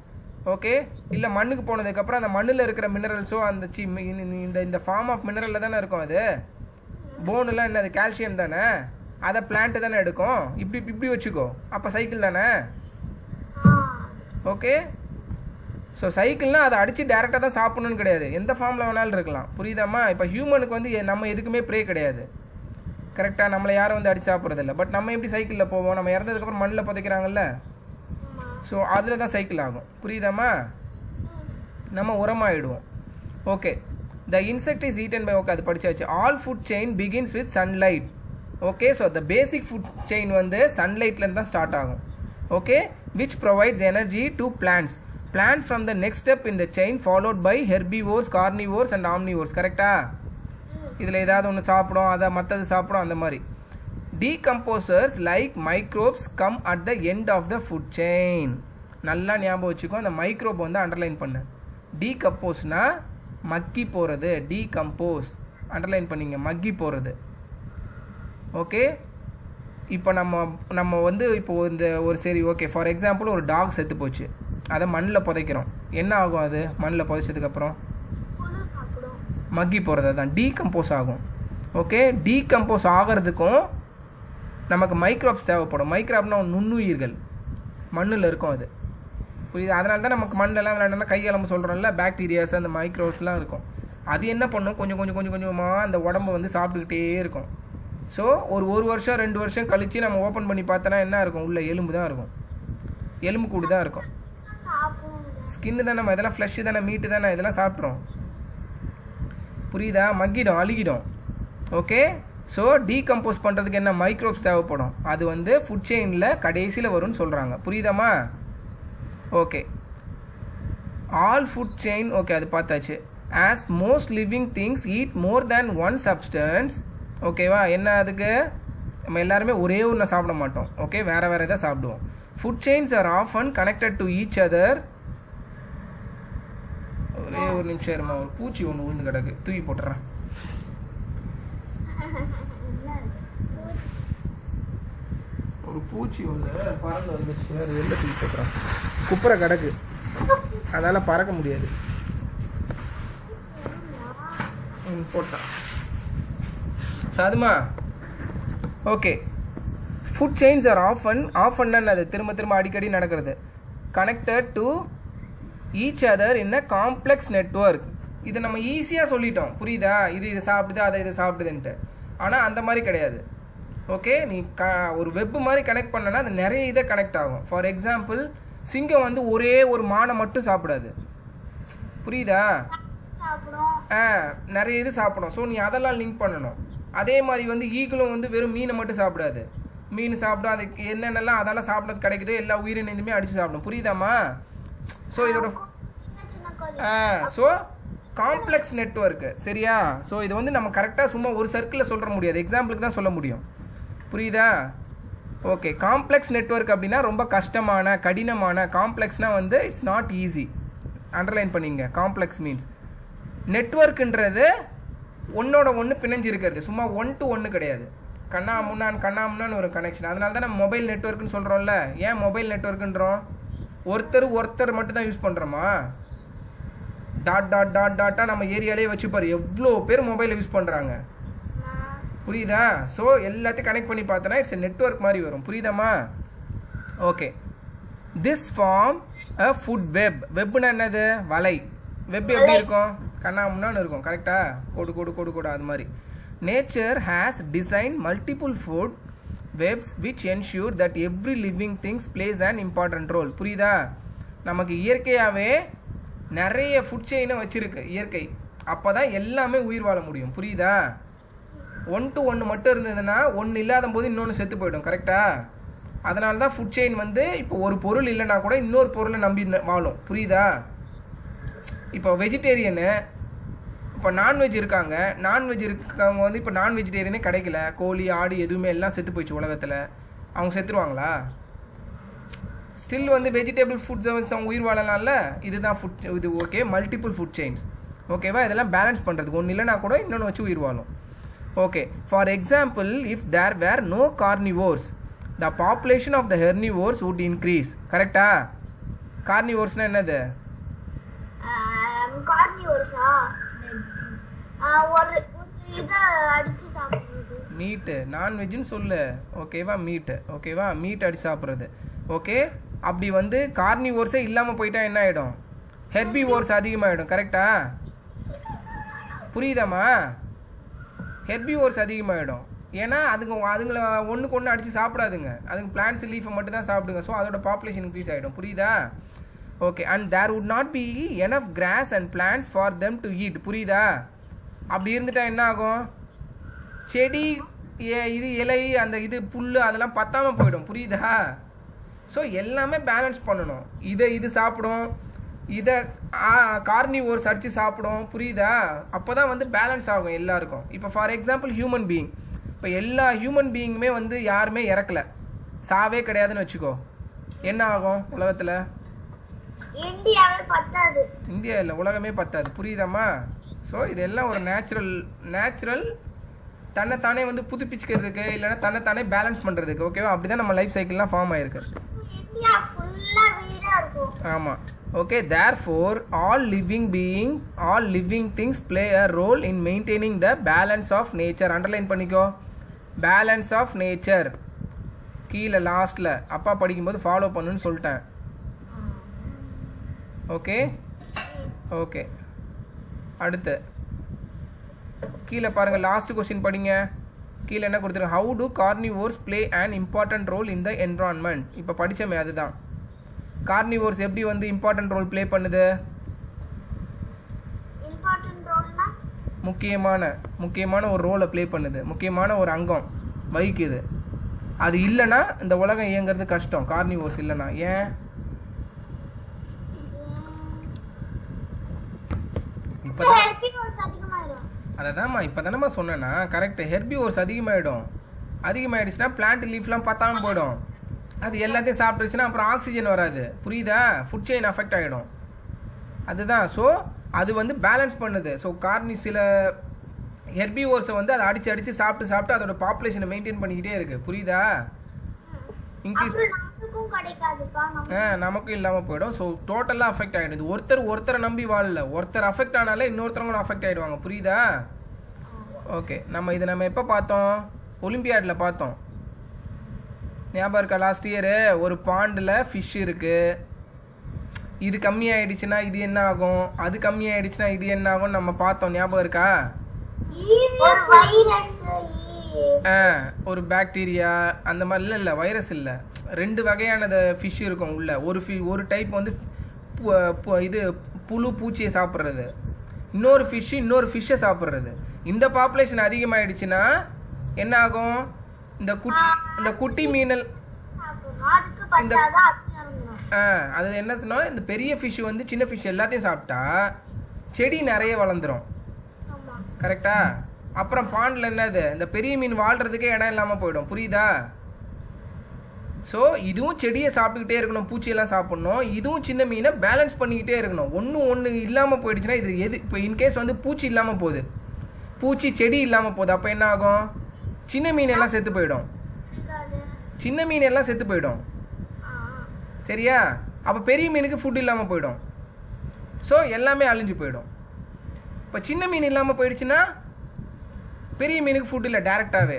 ஓகே, இல்லை மண்ணுக்கு போனதுக்கப்புறம் அந்த மண்ணில் இருக்கிற மினரல்ஸோ அந்த இந்த ஃபார்ம் ஆஃப் மினரலில் தானே இருக்கும். அது போனுலாம் என்னது? கால்சியம் தானே. அதை பிளான்ட்டு தானே எடுக்கும். இப்படி வச்சுக்கோ, அப்போ சைக்கிள் தானே. ஓகே, ஸோ சைக்கிள்னால் அதை அடித்து டேரெக்டாக தான் சாப்பிட்ணுன்னு கிடையாது, எந்த ஃபார்மில் வேணாலும் இருக்கலாம். புரியுதாம்மா? இப்போ ஹியூமனுக்கு வந்து நம்ம எதுக்குமே ப்ரே கிடையாது. கரெக்டாக? நம்மளை யாரும் வந்து அடித்து சாப்பிட்றதில்ல. பட் நம்ம எப்படி சைக்கிளில் போவோம்? நம்ம இறந்ததுக்கப்புறம் மண்ணில் புதைக்கிறாங்கல்ல, ஸோ அதில் தான் சைக்கிள் ஆகும். புரியுதாம்மா? நம்ம உரமாகிடுவோம். Okay, the insect is eaten by. Okay, அது படிச்சாச்சு. All food chain begins with sunlight. Okay, so the basic food chain வந்து சன்லைட்லேருந்து தான் ஸ்டார்ட் ஆகும். Okay, which provides energy to plants. Plant from the next step in the chain followed by herbivores, carnivores and omnivores. கரெக்டா? இதில் ஏதாவது ஒன்று சாப்பிடும், அதை மற்றது சாப்பிடும், அந்த மாதிரி. Decomposers like microbes come at the end of the food chain. நல்லா ஞாபகம் வச்சுக்கோ, அந்த மைக்ரோப் வந்து அண்டர்லைன் பண்ணு. டீகம்போஸ்னா மக்கி போகிறது. டீகம்போஸ் அண்டர்லைன் பண்ணிங்க, மக்கி போகிறது. ஓகே, இப்போ நம்ம வந்து இப்போ இந்த ஒரு சரி ஓகே, ஃபார் எக்ஸாம்பிள் ஒரு டாக் செத்து போச்சு, அதை மண்ணில் புதைக்கிறோம். என்ன ஆகும்? அது மண்ணில் புதைச்சதுக்கப்புறம் மக்கி போகிறது, தான் டீகம்போஸ் ஆகும். ஓகே, டீகம்போஸ் ஆகிறதுக்கும் நமக்கு மைக்ரோப்ஸ் தேவைப்படும். மைக்ரோப்னா நுண்ணுயிர்கள் மண்ணில் இருக்கும். அது புரியுது? அதனால தான் நமக்கு மண்ணெல்லாம் விளையாண்டோம்னா கையெல்லாம் சொல்கிறோம்ல, பாக்டீரியாஸ் அந்த மைக்ரோப்ஸ்லாம் இருக்கும். அது என்ன பண்ணும்? கொஞ்சமாக அந்த உடம்பு வந்து சாப்பிட்டுக்கிட்டே இருக்கும். ஸோ ஒரு வருஷம் 2 வருஷம் கழித்து நம்ம ஓப்பன் பண்ணி பார்த்தோன்னா என்ன இருக்கும்? உள்ள எலும்பு தான் இருக்கும், எலும்பு கூடு தான் இருக்கும். ஸ்கின்னு தான், நம்ம இதெல்லாம் ஃப்ளஷ்ஷு தானே, மீட்டு தானே, இதெல்லாம் சாப்பிட்றோம். புரியுதா? மக்கிடும், அழுகிடும். ஓகே, ஸோ டீகம்போஸ் பண்ணுறதுக்கு என்ன மைக்ரோப்ஸ் தேவைப்படும். அது வந்து ஃபுட் செயினில் கடைசியில் வரும்னு சொல்கிறாங்க. புரியுதாம்மா? Okay, all food chain. Okay, அது பார்த்தாச்சு. As most living things eat more than one substance. ஓகேவா? என்ன அதுக்கு? நம்ம எல்லாருமே ஒரே ஒன்று சாப்பிட மாட்டோம். ஓகே, வேறு எதாவது சாப்பிடுவோம். Food chains are often connected to each other. ஒரே ஒரு நிமிஷம் இருமா, ஒரு பூச்சி ஒன்று விழுந்து கிடக்கு, தூக்கி போட்டுறேன். ஒரு பூச்சி ஒன்று பறந்து வந்துச்சு, அது வெளில தூக்கி போட்டுறேன். குப்புற கிடக்கு, அதனால் பறக்க முடியாது. போட்டான் சாதுமா. Okay, food chains are often அது திரும்ப அடிக்கடி நடக்கிறது. Connected to each other in a complex network. இதை நம்ம ஈஸியாக சொல்லிட்டோம். புரியுதா? இது சாப்பிடுது, அதை இதை சாப்பிடுதுன்ட்டு. ஆனால் அந்த மாதிரி கிடையாது. ஓகே நீ ஒரு வெப் மாதிரி கனெக்ட் பண்ணனா அது நிறைய இதை கனெக்ட் ஆகும். ஃபார் எக்ஸாம்பிள் சிங்கம் வந்து ஒரே ஒரு மானை மட்டும் சாப்பிடாது, புரியுதா? நிறைய இது சாப்பிடும். ஸோ நீ அதெல்லாம் லிங்க் பண்ணணும். அதே மாதிரி வந்து ஈகிளும் வந்து வெறும் மீனை மட்டும் சாப்பிடாது, மீன் சாப்பிடும், அதுக்கு என்னென்னலாம் அதெல்லாம் சாப்பிட்றது கிடைக்குதோ எல்லா உயிரினத்தையுமே அடித்து சாப்பிடும், புரியுதாம்மா? ஸோ இதோட ஸோ காம்ப்ளெக்ஸ் நெட்வொர்க்கு, சரியா? ஸோ இது வந்து நம்ம கரெக்டாக சும்மா ஒரு சர்க்கிளில் சொல்ல முடியாது, எக்ஸாம்பிளுக்கு தான் சொல்ல முடியும், புரியுதா? ஓகே, காம்ப்ளெக்ஸ் நெட்வொர்க் அப்படின்னா ரொம்ப கஷ்டமான கடினமான, காம்ப்ளெக்ஸ்னால் வந்து இட்ஸ் நாட் ஈஸி. அண்டர்லைன் பண்ணிங்க. காம்ப்ளெக்ஸ் மீன்ஸ் நெட்வொர்க்குன்றது ஒன்னோட ஒன்று பிணைஞ்சு இருக்கிறது, சும்மா 1 to 1 கிடையாது, கண்ணாமுன்னான்னு ஒரு கனெக்ஷன். அதனால தான் நம்ம மொபைல் நெட்வொர்க்குன்னு சொல்கிறோம்ல. ஏன் மொபைல் நெட்வொர்க்குன்றோம்? ஒருத்தர் மட்டும் தான் யூஸ் பண்ணுறோமா? டாட்டாக நம்ம ஏரியாலே வச்சுப்பாரு எவ்வளோ பேர் மொபைலை யூஸ் பண்ணுறாங்க, புரியுதா? ஸோ எல்லாத்தையும் கனெக்ட் பண்ணி பார்த்தோன்னா இட்ஸ் நெட்வொர்க் மாதிரி வரும், புரியுதாம்மா? Okay, this form a food web. வெப்னா என்னது? வலை. வெப் எப்படி இருக்கும்? கண்ணாமுன்னான்னு இருக்கும், கரெக்டா? கோடு அது மாதிரி. Nature has design multiple food webs which ensure that every living things plays an important role. புரியுதா? நமக்கு இயற்கையாகவே நிறைய ஃபுட் செயினை வச்சிருக்கு இயற்கை, அப்போ தான் எல்லாமே உயிர் வாழ முடியும், புரியுதா? 1 to 1 மட்டும் இருந்ததுன்னா ஒன்று இல்லாத போது இன்னொன்று செத்து போயிடும், கரெக்டா? அதனால தான் ஃபுட் செயின் வந்து இப்போ ஒரு பொருள் இல்லைன்னா கூட இன்னொரு பொருளை நம்பி வாழும், புரியுதா? இப்போ வெஜிடேரியனு, இப்போ நான்வெஜ் இருக்காங்க, நான்வெஜ் இருக்கவங்க வந்து இப்போ நான் வெஜிடேரியனே கிடைக்கல, கோழி ஆடு எதுவுமே எல்லாம் செத்து போயிடுச்சு உலகத்தில், அவங்க செத்துருவாங்களா? ஸ்டில் வந்து வெஜிடபிள் ஃபுட்ஸை வச்சு அவங்க உயிர் வாழலாம்ல. இதுதான் ஃபுட் இது. ஓகே, மல்டிபிள் ஃபுட் செயின்ஸ், ஓகேவா? இதெல்லாம் பேலன்ஸ் பண்ணுறதுக்கு ஒன்று இல்லைனா கூட இன்னொன்று வச்சு உயிர் வாழும். Okay, for example if there were no carnivores the population of the herbivores would increase. கரெக்டா? கார்னிவோர்ஸ்னால் என்னது? மீட்டு, நான்வெஜ்னு சொல்லு, ஓகேவா? மீட்டு, ஓகேவா? மீட் அடிச்சு சாப்பிட்றது. ஓகே, அப்படி வந்து கார்னிவோர்ஸே இல்லாமல் போயிட்டா என்ன ஆகிடும்? ஹெர்பிவோர்ஸ் அதிகமாகிடும், கரெக்டா? புரியுதாம்மா? ஹெர்பிவோர்ஸ் அதிகமாகிடும். ஏன்னா அதுங்களை ஒன்றுக்கு ஒன்று அடித்து சாப்பிடாதுங்க, அதுங்க பிளான்ட்ஸ் லீஃபை மட்டும் தான் சாப்பிடுங்க. ஸோ அதோட பாப்புலேஷன் இன்க்ரீஸ் ஆகிடும், புரியுதா? Okay, and there would not be enough grass and plants for them to eat. புரியுதா? அப்படி இருந்துட்டா என்ன ஆகும்? செடி இது இலை அந்த இது புல் அதெல்லாம் பத்தாமல் போயிடும், புரியுதா? ஸோ எல்லாமே பேலன்ஸ் பண்ணணும். இது சாப்பிடும், இதை கார்னிவோர்ஸ் அடித்து சாப்பிடும், புரியுதா? அப்போ தான் வந்து பேலன்ஸ் ஆகும் எல்லாருக்கும். இப்போ ஃபார் எக்ஸாம்பிள் ஹியூமன் பீயிங், இப்போ எல்லா ஹியூமன் பீயிங்குமே வந்து யாருமே இறக்கலை, சாவே கிடையாதுன்னு வச்சுக்கோ, என்ன ஆகும் உலகத்தில்? இந்தியா இல்லை, உலகமே பத்தாது, புரியுதாம்மா? ஸோ இதெல்லாம் ஒரு நேச்சுரல் தன்னைத்தானே வந்து புதுப்பிச்சுக்கிறதுக்கு இல்லைன்னா தன்னைத்தானே பேலன்ஸ் பண்ணுறதுக்கு, ஓகேவா? அப்படி தான் நம்ம லைஃப் சைக்கிள்லாம் ஃபார்ம் ஆயிருக்கு. ஆமாம். Okay, therefore all living things play a role in maintaining the balance of nature. Underline பண்ணிக்கோ, பேலன்ஸ் ஆஃப் நேச்சர். கீழே லாஸ்ட்டில் அப்பா படிக்கும்போது ஃபாலோ பண்ணுன்னு சொல்லிட்டேன். ஓகே ஓகே, அடுத்து கீழே பாருங்கள், லாஸ்ட் கொஸ்டின் படிங்க. கீழே என்ன கொடுத்துருங்க? How do carnivores play an important role in the environment. இப்போ படித்தோமே அதுதான். கார்னிவோர்ஸ் எப்படி வந்து இம்பார்ட்டன்ட் ரோல் ப்ளே பண்ணுது? முக்கியமான ஒரு ரோலை ப்ளே பண்ணுது, முக்கியமான ஒரு அங்கம் வகிக்குது. அது இல்லைன்னா இந்த உலகம் இயங்குறது கஷ்டம், கார்னிவோர்ஸ் இல்லைன்னா. ஏன்? அதாம்மா இப்போ தானம்மா சொன்னேன்னா கரெக்ட். ஹெர்பிவோர்ஸ் அதிகமாகிடுச்சுன்னா பிளான்ட் லீஃப்லாம் பத்தாமல் போயிடும், அது எல்லாத்தையும் சாப்பிட்டுருச்சுன்னா அப்புறம் ஆக்சிஜன் வராது, புரியுதா? ஃபுட் செயின் அஃபெக்ட் ஆகிடும், அதுதான். ஸோ அது வந்து பேலன்ஸ் பண்ணுது. ஸோ சில ஹெர்பிவோர்ஸை வந்து அதை அடித்து சாப்பிட்டு அதோட பாப்புலேஷனை மெயின்டைன் பண்ணிக்கிட்டே இருக்கு, புரியுதா? இன்க்ரீஸ் நமக்கும் இல்லாமல் போயிடும். ஸோ டோட்டலாக அஃபெக்ட் ஆகிடுது. ஒருத்தரை நம்பி வாழல, ஒருத்தர் அஃபெக்ட் ஆனாலே இன்னொருத்தவங்க அஃபெக்ட் ஆகிடுவாங்க, புரியுதா? ஓகே, நம்ம எப்போ பார்த்தோம்? ஒலிம்பியாடில் பார்த்தோம், ஞாபகம் இருக்கா? லாஸ்ட் இயரு ஒரு பாண்டில் ஃபிஷ் இருக்குது, இது கம்மியாயிடுச்சுன்னா இது என்ன ஆகும், அது கம்மியாயிடுச்சுன்னா இது என்ன ஆகும் நம்ம பார்த்தோம், ஞாபகம் இருக்கா? ஒரு பாக்டீரியா அந்த மாதிரிலாம் இல்லை, வைரஸ் இல்லை. 2 வகையான ஃபிஷ் இருக்கும் உள்ள. ஒரு டைப் வந்து இது புழு பூச்சியை சாப்பிட்றது, இன்னொரு ஃபிஷ்ஷை சாப்பிட்றது. இந்த பாப்புலேஷன் அதிகமாகிடுச்சுன்னா என்ன ஆகும்? இந்த குட்டி மீனல் அது என்ன சொன்னால், இந்த பெரிய ஃபிஷ் வந்து சின்ன ஃபிஷ் எல்லாத்தையும் சாப்பிட்டா செடி நிறைய வளர்ந்துடும். கரெக்டா? அப்புறம் பாண்டில் என்னது, இந்த பெரிய மீன் வாழ்கிறதுக்கே இடம் இல்லாமல் போயிடும். புரியுதா? ஸோ இதுவும் செடியை சாப்பிட்டுக்கிட்டே இருக்கணும், பூச்சியெல்லாம் சாப்பிட்ணும். இதுவும் சின்ன மீனை பேலன்ஸ் பண்ணிக்கிட்டே இருக்கணும். ஒன்று இல்லாமல் போயிடுச்சுன்னா இது எது? இப்போ இன்கேஸ் வந்து பூச்சி இல்லாமல் போகுது, பூச்சி செடி இல்லாமல் போகுது, அப்போ என்ன ஆகும்? சின்ன மீன் எல்லாம் செத்து போயிடும். சரியா? அப்போ பெரிய மீனுக்கு ஃபுட் இல்லாமல் போயிடும். ஸோ எல்லாமே அழிஞ்சு போயிடும். இப்போ சின்ன மீன் இல்லாமல் போயிடுச்சுன்னா பெரிய மீனுக்கு ஃபுட் இல்லை டேரெக்டாகவே.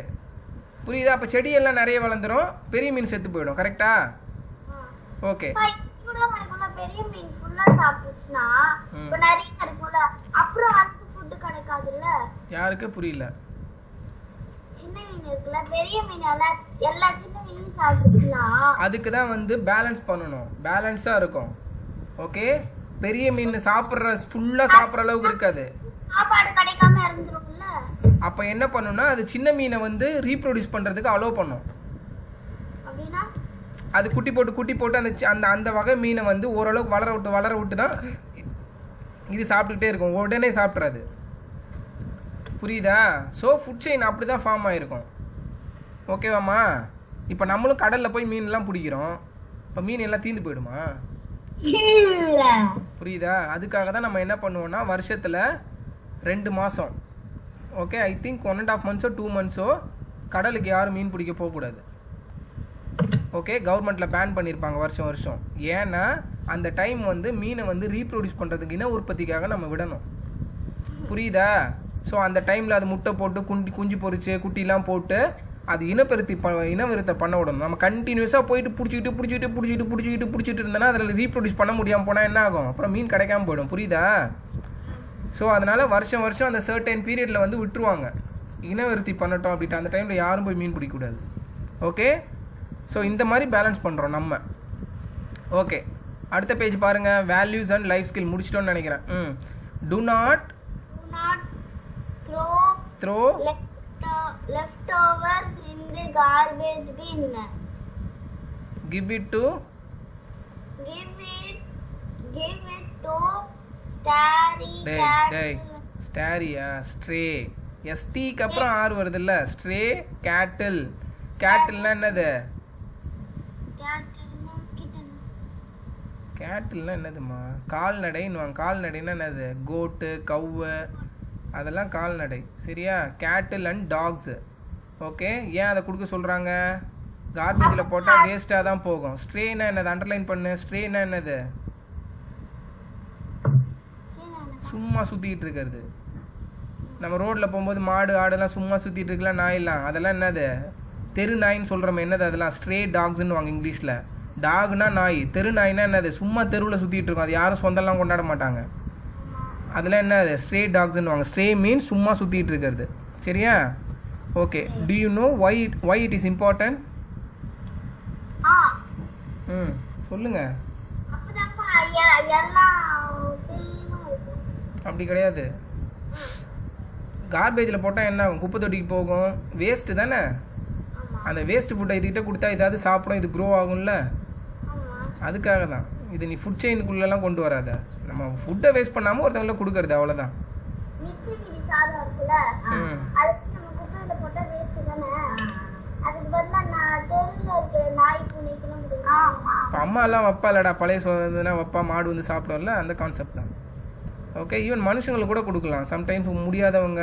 புரியுதா? அப்போ செடியெல்லாம் நிறைய வளர்ந்துடும், பெரிய மீன் செத்து போயிடும். கரெக்டா? ஓகே. யாருக்கு புரியல? அதுக்கு தான் வந்து பேலன்ஸ் பண்ணணும், பேலன்ஸா இருக்கும். ஓகே. பெரிய மீன் ஃபுல்லா சாப்பிட்ற அளவுக்கு இருக்காது. அப்ப என்ன பண்ணும்னா, அது சின்ன மீனை வந்து ரீப்ரொடியூஸ் பண்றதுக்கு அலோவ் பண்ணும். அது குட்டி போட்டு அந்த வகை மீனை வந்து ஓரளவுக்கு வளர விட்டு தான் இது சாப்பிட்டுக்கிட்டே இருக்கும். உடனே சாப்பிட்றாது. புரியுதா? ஸோ ஃபுட் செயின் அப்படி தான் ஃபார்ம் ஆகிருக்கும். ஓகேவாம்மா? இப்போ நம்மளும் கடலில் போய் மீன்லாம் பிடிக்கிறோம். இப்போ மீன் எல்லாம் தீர்ந்து போயிடுமா? புரியுதா? அதுக்காக தான் நம்ம என்ன பண்ணுவோம்னா, வருஷத்தில் 2 மாதம், okay, I think 1.5 months 2 months கடலுக்கு யாரும் மீன் பிடிக்க போகக்கூடாது. ஓகே. கவர்மெண்ட்டில் பேன் பண்ணியிருப்பாங்க வருஷம். ஏன்னா அந்த டைம் வந்து மீனை வந்து ரீப்ரொடியூஸ் பண்ணுறதுக்கு, இன உற்பத்திக்காக நம்ம விடணும். புரியுதா? ஸோ அந்த டைமில் அது முட்டை போட்டு குஞ்சு பொறிச்சு குட்டிலாம் போட்டு அது இனவிருத்தம் பண்ண விடணும். நம்ம கண்டினியூஸாக போயிட்டு பிடிச்சிட்டு இருந்தோன்னா அதில் ரீப்ரொடியூஸ் பண்ண முடியாமல் போனால் என்ன ஆகும்? அப்புறம் மீன் கிடைக்காம போயிடும். புரியுதா? ஸோ அதனால் வருஷம் அந்த சர்டைன் பீரியடில் வந்து விட்டுருவாங்க, இனவிருத்தி பண்ணட்டும் அப்படின்ட்டு. அந்த டைமில் யாரும் போய் மீன் பிடிக்கக்கூடாது. ஓகே. ஸோ இந்த மாதிரி பேலன்ஸ் பண்ணுறோம் நம்ம. ஓகே. அடுத்த பேஜ் பாருங்கள். வேல்யூஸ் அண்ட் லைஃப் ஸ்கில் முடிச்சிட்டோன்னு நினைக்கிறேன். Do not throw leftovers in the garbage bin. Give it to stray. ST க்கு அப்புறம் R வருது இல்ல? stray cattle. cattleனா என்னது? கேட்டில்னா என்னதுமா? கால்நடைன்னு. கால்நடைன்னா என்னது? கோட்டு, கவ்வு, அதெல்லாம் கால்நடை. சரியா? கேட்டில் அண்ட் டாக்ஸு. ஓகே. ஏன் அதை கொடுக்க சொல்கிறாங்க? கார்பேஜில் போட்டால் வேஸ்ட்டாக தான் போகும். ஸ்ட்ரேனா என்னது? அண்டர்லைன் பண்ணு. ஸ்ட்ரேனா என்னது? சும்மா சுற்றிக்கிட்டு இருக்கிறது. நம்ம ரோட்டில் போகும்போது மாடு ஆடெல்லாம் சும்மா சுற்றிட்டு இருக்கலாம், நாயெல்லாம், அதெல்லாம் என்னது? தெரு நாயின்னு சொல்கிறோம். என்னது அதெல்லாம்? ஸ்ட்ரே டாக்ஸ்ன்னு வாங்க இங்கிலீஷில். டாக்னா நாய், தெரு நாய்னா என்னது? சும்மா தெருவில் சுற்றிட்டு இருக்கும், அது யாரும் சொந்தம்லாம் கொண்டாட மாட்டாங்க. அதெல்லாம் என்னது? ஸ்ட்ரே டாக்ஸ்ன்னு வாங்க. ஸ்ட்ரே மீன்ஸ் சும்மா சுற்றிட்டு இருக்கிறது. சரியா? Okay. Do you no why it is important? சொல்லுங்க. அப்படி கிடையாது. கார்பேஜில் போட்டால் என்ன ஆகும்? குப்பை தொட்டிக்கு போகும், வேஸ்ட்டு தானே. அந்த வேஸ்ட் ஃபுட்டை இதுகிட்ட கொடுத்தா ஏதாவது சாப்பிடும், இது க்ரோ ஆகும்ல. அதுக்காக தான் இது. நீ ஃபுட் செயினுக்குள்ளெல்லாம் கொண்டு வராத. நம்ம ஃபுட்டை வேஸ்ட் பண்ணாமல் ஒருத்தவங்கள கொடுக்கறது, அவ்வளோதான். இப்போ அம்மா எல்லாம் வைப்பா இல்லடா, பழைய சோதனை வைப்பா, மாடு வந்து சாப்பிடும்ல, அந்த கான்செப்ட் தான். ஓகே. ஈவன் மனுஷங்களுக்கு கூட கொடுக்கலாம். சம்டைம்ஸ் முடியாதவங்க,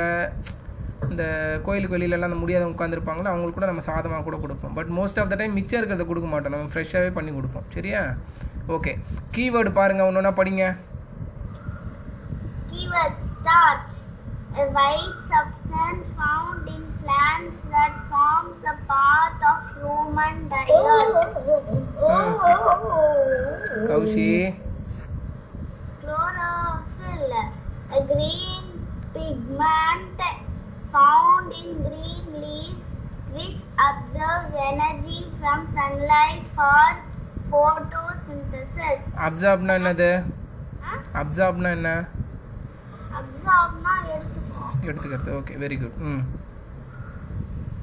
இந்த கோயிலுக்கு வெளியிலலாம் அந்த முடியாதவங்க உட்காந்துருப்பாங்களோ அவங்களுக்கு கூட நம்ம சாதமாக கூட கொடுப்போம். But most of the time மிச்சம் இருக்கிறத கொடுக்க மாட்டோம், நம்ம ஃப்ரெஷ்ஷாகவே பண்ணி கொடுப்போம். சரியா? ஓகே. கீவேர்டு பாருங்கள், ஒன்று படிங்க. Keyword: starch, a white substance found in plants that forms a part of human diet. Koushi. Chlorophyll, a green pigment found in green leaves அப்சார்ப்னா என்னது? அப்சார்ப்னா என்ன? அப்சார்ப்னா எடுத்துக்கும். எடுத்துக்கிறது. Okay, very good.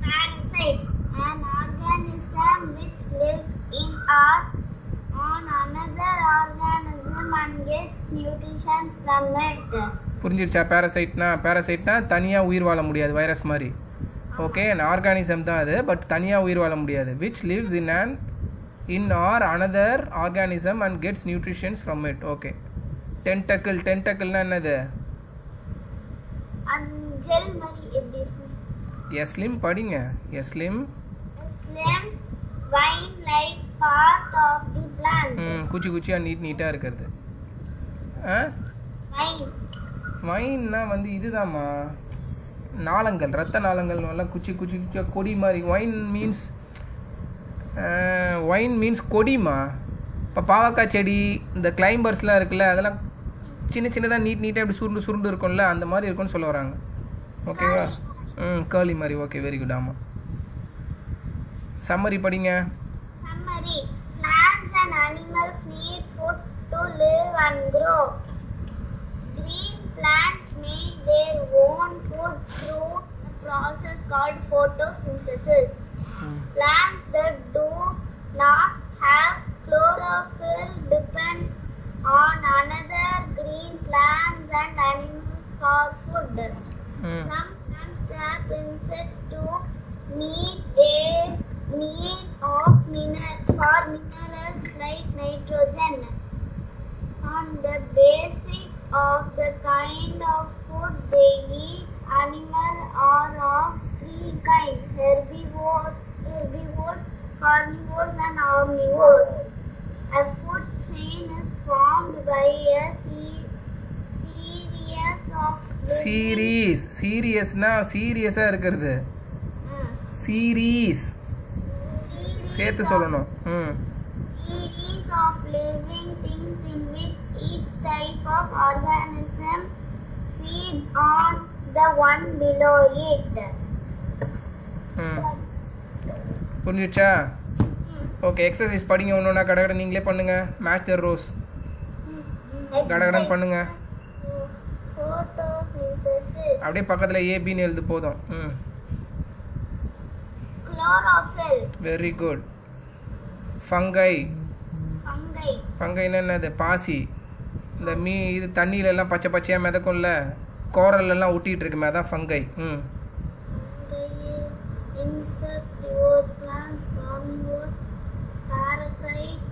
Parasite, an organism which lives in or on another organism and gets nutrition from it. புரிஞ்சிருச்சா? பேரசைட்னா தனியாக உயிர் வாழ முடியாது, வைரஸ் மாதிரி. ஓகே, ஆர்கானிசம் தான் அது, பட் தனியாக உயிர் வாழ முடியாது. Which lives in or another organism and gets nutritions from it. Okay. டென்டக்கிள்னா என்னது? ஜெல் மாதிரி எப்படி இருக்கும்? எஸ்லிம் படிங்க. எஸ்லிம் vine like part of the plant. குச்சியாக நீட்டாக இருக்கிறது. வைன்னா வந்து இதுதாம்மா, நாளங்கள், ரத்த நாளங்கள் எல்லாம் குச்சியாக கொடி மாதிரி. வைன் மீன்ஸ் கொடிமா. இப்போ பாவக்காய் செடி, இந்த கிளைம்பர்ஸ்லாம் இருக்குல்ல, அதெல்லாம் சின்னதாக நீட்டாக இப்படி சுருண்டு இருக்கும்ல, அந்த மாதிரி இருக்கும்னு சொல்ல வராங்க. ஓகேவா? கேர்லி மாதிரி. Okay, very good. ஆமாம். சம்மரி படிங்க. Summary. Plants and animals need food to live and grow. Green plants make their own food through a process called photosynthesis. Plants that do not have chlorophyll depend on another green plants and animals for food. Some plants trap insects to meet their need of minerals like nitrogen. On the basis of the kind of food they eat, animals are of three kinds: herbivores, carnivores and omnivores. A food chain is formed by a series of சீரியஸாக இருக்கிறது. சீரீஸ் சேர்த்து சொல்லணும். Series of living things in which each type of organism feeds on the one below it. புரிஞ்சிச்சா? ஓகே, எக்ஸசைஸ் படிங்க. ஒன்றா கடகட நீங்களே பண்ணுங்க. மேட்ச் த ரோஸ் கடகடன் பண்ணுங்க. அப்படியே பக்கத்தில் ஏபின்னு எழுது போதும். Chlorophyll. Very good. ஃபங்கைன்னா என்னது? பாசி. இந்த இது தண்ணியில எல்லாம் பச்சையாக மிதக்கும்ல, கோரல் எல்லாம் ஒட்டிகிட்டு இருக்குமே, அதான் fungi. Insectivores, plants, carnivores, parasite,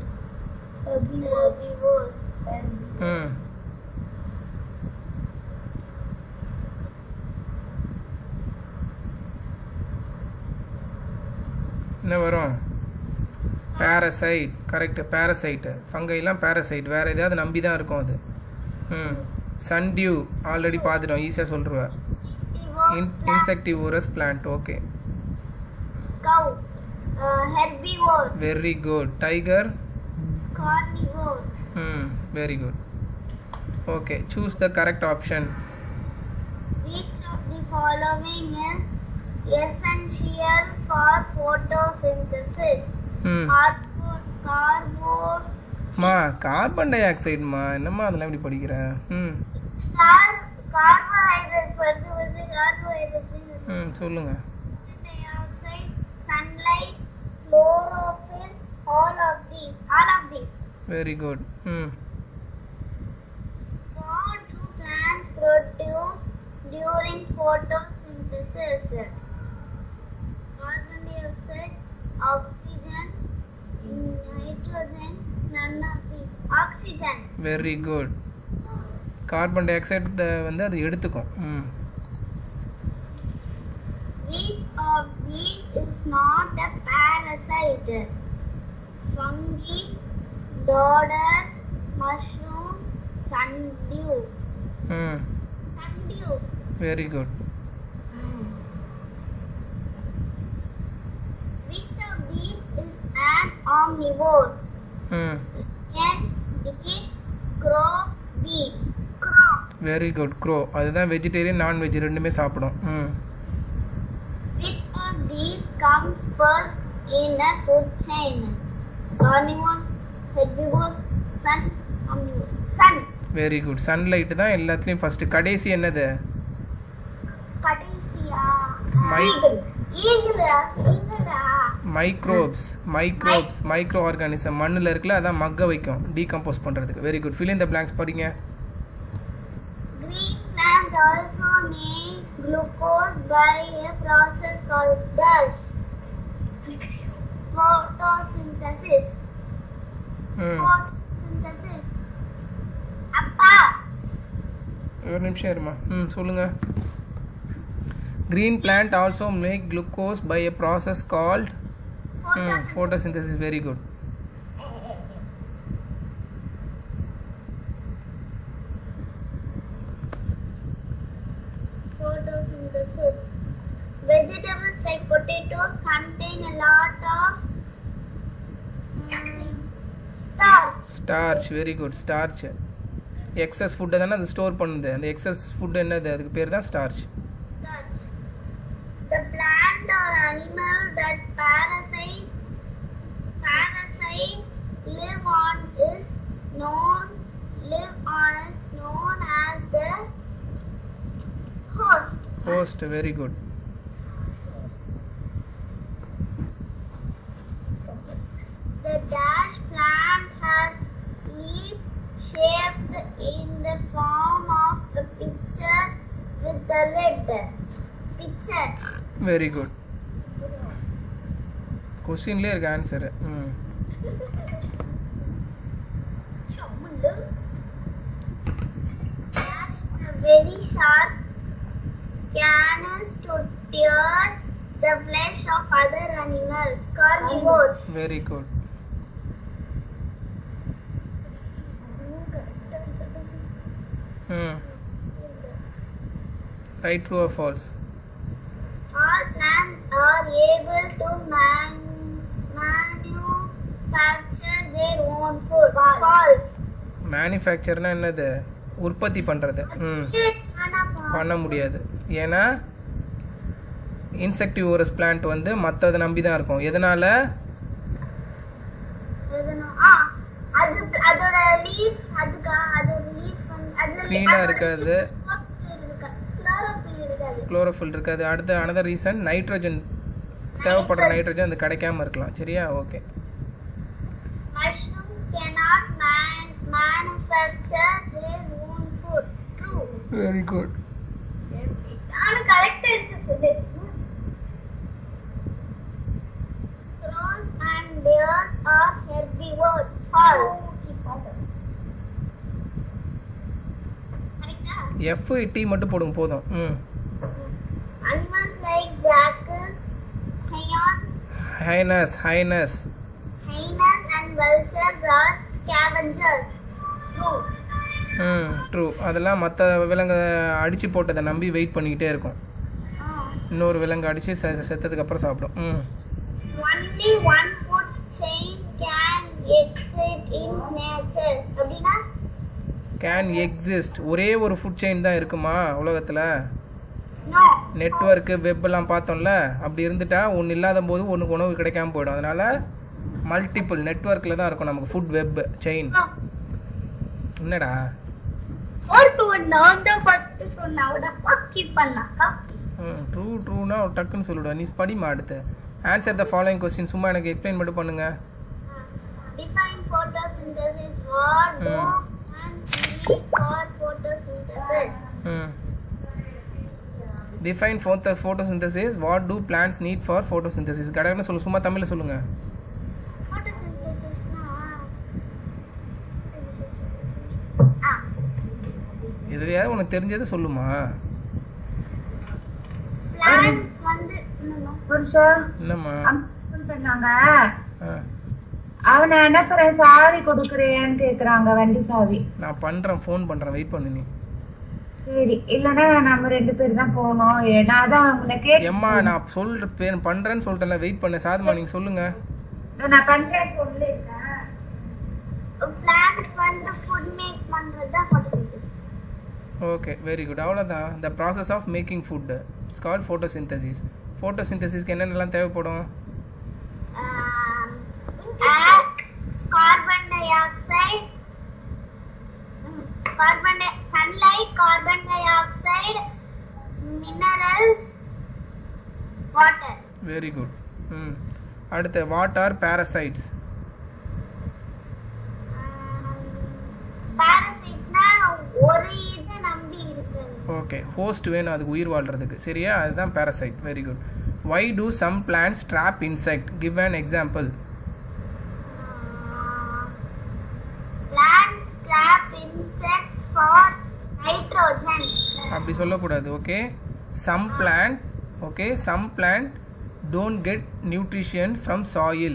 herbivores. என்ன வரும்? பேரசைட். Correct, parasite. ஃபங்கைலாம் பேரசைட். வேறு எதாவது நம்பி தான் இருக்கும் அது. சன்டியூ ஆல்ரெடி பார்த்துட்டோம், ஈஸியாக சொல்லிடுவேன். Insectivorous plant. Okay. Cow, herbivore. Very good. Tiger. Carnivore. Very good. Okay, choose the correct option. Which of the following is essential for photosynthesis? Carbon டை ஆக்சைடுமா. என்னம்மா அதெல்லாம் எப்படி படிக்கிற? சொல்லுங்க. Sunlight, chlorophyll, all of these. Very good. What do plants produce during photosynthesis? Carbon dioxide, oxygen, nitrogen, none of these. Oxygen. Very good. Carbon di oxide வந்து அது எடுத்துக்கும். Which of these is not a parasite? Fungi, dodder, mushroom, sundew. Sundew. Very good. Which of these is an omnivore? N, D, crow, B. Crow. Very good. Crow. அதுதான் வெஜிடேரியன் நான்வெஜ் ரெண்டுமே சாப்பிடும். Which of these comes first in a food chain? Carnivores, herbivores, sun, omnivores. Sun. Very good. Sunlight தான் எல்லாத்துலேயும் ஃபஸ்ட்டு. கடைசி என்னது? கடைசியா மை- eagle. Eagle-ஆ? மைக்ரோப்ஸ். மைக்ரோ ஆர்கானிசம் மண்ணில் இருக்குல்ல, அதான் மக்க வைக்கும் டீகம்போஸ் பண்ணுறதுக்கு. Very good. fill in the blanks படிங்க. Green plants also make glucose by a process called dash. Photosynthesis. ம் Photosynthesis. அப்பா. ஒரு நிமிஷம் இருமா. சொல்லுங்கள். green plant also make glucose by a process called photosynthesis. very good. Photosynthesis. Vegetables like potatoes contain a lot of starch. Very good. Starch excess ஃபுட்டை தானே அது ஸ்டோர் பண்ணுது. அந்த எக்ஸஸ் ஃபுட் என்னது? அதுக்கு பேர் தான் starch. Starch. The plant or animal that parasites live on is known as the host. Host. Very good. The dash plant has leaves shaped in the form of a pitcher with the lid. Pitcher. Very good. கொஸ்டின்லேயே இருக்கு answer. Has a very sharp canines to tear the flesh of other animals. Carnivores. Very good. Right. True or false? All plants are able to manufacture their own food. False. மேனுஃபேக்சர்னா என்னது? உற்பத்தி பண்ணுறது. பண்ண முடியாது. ஏன்னா இன்செக்டிவோரஸ் பிளான்ட் வந்து மற்றதை நம்பி தான் இருக்கும். எதனால்? அதோட லீஃப் க்ளீனாக இருக்காது. குளோரோஃபில் இருக்காது. அடுத்த அனதர் ரீசன் நைட்ரஜன், தேவைப்படுற நைட்ரஜன் அது கிடைக்காம இருக்கலாம். சரியா? Okay. Mushrooms cannot manufacture their own food. True. Very good. நான் கரெக்ட் ஆன்சர் சொல்லிட்டேன். Crows and deers are herbivores. False. கரெக்ட்டா? எஃப் டி மட்டும் போடுங்க போதும். Animals like jackals, highness hyenas and vultures are scavengers. True. True. அதெல்லாம் மற்ற விலங்கு அடித்து போட்டதை நம்பி வெயிட் பண்ணிக்கிட்டே இருக்கும். இன்னொரு விலங்கு அடித்து செத்ததுக்கு அப்புறம் சாப்பிடும். Only one food chain can exist in nature. அப்படினா கேன் எக்ஸிஸ்ட். ஒரே ஒரு ஃபுட் செயின் தான் இருக்குமா உலகத்தில்? no. நெட்வொர்க்கு வெப்பெல்லாம் பார்த்தோம்ல, அப்படி இருந்துட்டா ஒன்று இல்லாத போது ஒன்றுக்கு உணவு கிடைக்காம போயிடும். அதனால மல்டிபிள் நெட்வொர்க்கில் தான் இருக்கும் நமக்கு ஃபுட் வெப் செயின். என்னடா நான் தான் ஃபர்ஸ்ட் சொன்னேன். பக்கி பண்ணா ட்ரூனா டக்குன்னு சொல்லிவிடுவேன். நீ படிமா அடுத்து. Answer the following question. சும்மா எனக்கு எக்ஸ்பிளைன் மட்டும் பண்ணுங்க. Define photosynthesis. What do plants need for photosynthesis? Define photosynthesis. What do plants need for photosynthesis? கடகடன்னு சொல்லு. சும்மா தமிழில் சொல்லுங்க. இதுலையாவது உனக்கு தெரிஞ்சது சொல்லுமா? Plants வந்து புருஷா என்னம்மா? சொன்னாங்க அவனை அனுப்புறேன், சாவி கொடுக்குறேன்னு கேக்குறாங்க. வண்டி சாவி. நான் பண்றேன், ஃபோன் பண்றேன், வெயிட் பண்ணு நீ. சரி, இல்லன்னா நம்ம 2 பேர் தான் போகணும். நான் அதான் உன்னை கேட்டு ஏம்மா நான் பண்றேன்னு சொல்லிட்டேன்ல, வெயிட் பண்ணு. சாதுமா நீங்க சொல்லுங்க. நான் பண்றேன் சொல்லிருக்கேன். plants வந்து food make பண்றது தான் photosynthesis. Okay, very good. அவ்வளோதான். The process of making food it's called photosynthesis. ஃபோட்டோசிந்தசிஸ்க்கு என்னென்னலாம் தேவைப்படும்? Carbon dioxide very good. அடுத்து வாட் ஆர் parasites? பாரசைட்ஸ்னா ஒரு இதை நம்பி இருக்குது. ஓகே, ஹோஸ்ட் வேணும் அதுக்கு உயிர் வாழ்றதுக்கு, சரியா? அதுதான் parasite. Very good. why do some plants trap insect? give an example. Plants trap insects for nitrogen. அப்படி சொல்லக்கூடாது. Okay, some plant, okay, some plant don't get nutrition from soil,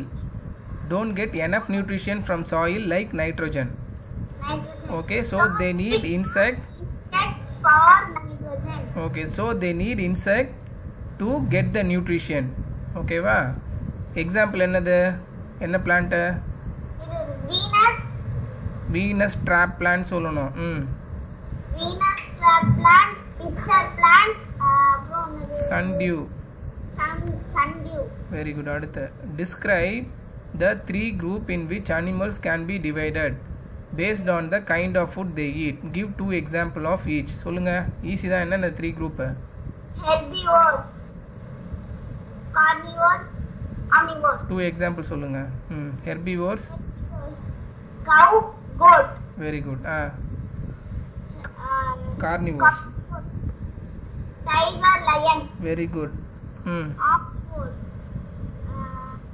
don't get enough nutrition from soil like nitrogen. Okay, so they need insects for nitrogen. Okay, so they need insect to get the nutrition. Okay va? Example என்னது? என்ன plant? இது Venus trap plant சொல்லணும். Venus trap plant, pitcher plant, sundew. Sundew. Very good. அடுத்து describe the three group in which animals can be divided based on the kind of food they eat. Give two example of each. சொல்லுங்க, ஈஸி தான். என்ன three group? Herbivores, carnivores, omnivores. Two example சொல்லுங்க. herbivores, cow, goat. very good. carnivores, tiger, lion. very good. Omnivores,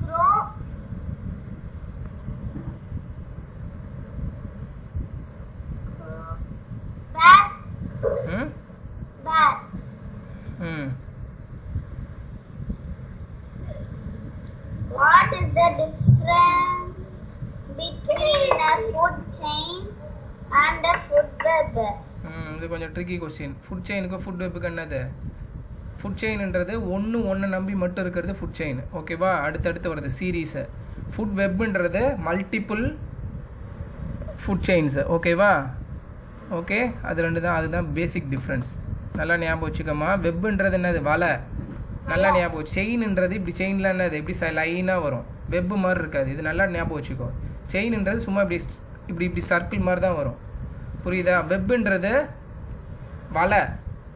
crow, bear, bear. What is the difference between a food chain and a food web? இது கொஞ்சம் ட்ரிக்கி கொஸ்டின். ஃபுட் செயினுக்கு ஃபுட் வெப்புக்கு என்னது? ஃபுட் செயின்ன்றது ஒன்று நம்பி மட்டும் இருக்கிறது ஃபுட் செயின். ஓகேவா? அடுத்தடுத்து வருது சீரீஸு. ஃபுட் வெப்புன்றது மல்டிப்புள் ஃபுட் செயின்ஸு. ஓகேவா? ஓகே, அது ரெண்டு தான். அதுதான் பேசிக் டிஃப்ரென்ஸ். நல்லா ஞாபகம் வச்சுக்கோமா. வெப்புன்றது என்னது? வலை. நல்லா ஞாபகம். செயின்ன்றது இப்படி செயின்லாம் என்னது? இப்படி லைனாக வரும். வெப்பு மாதிரி இருக்காது. இது நல்லா ஞாபகம் வச்சுக்கோ. செயின்ன்றது சும்மா இப்படி சர்க்கிள் மாதிரி தான் வரும். புரியுதா? வெப்புன்றது வலை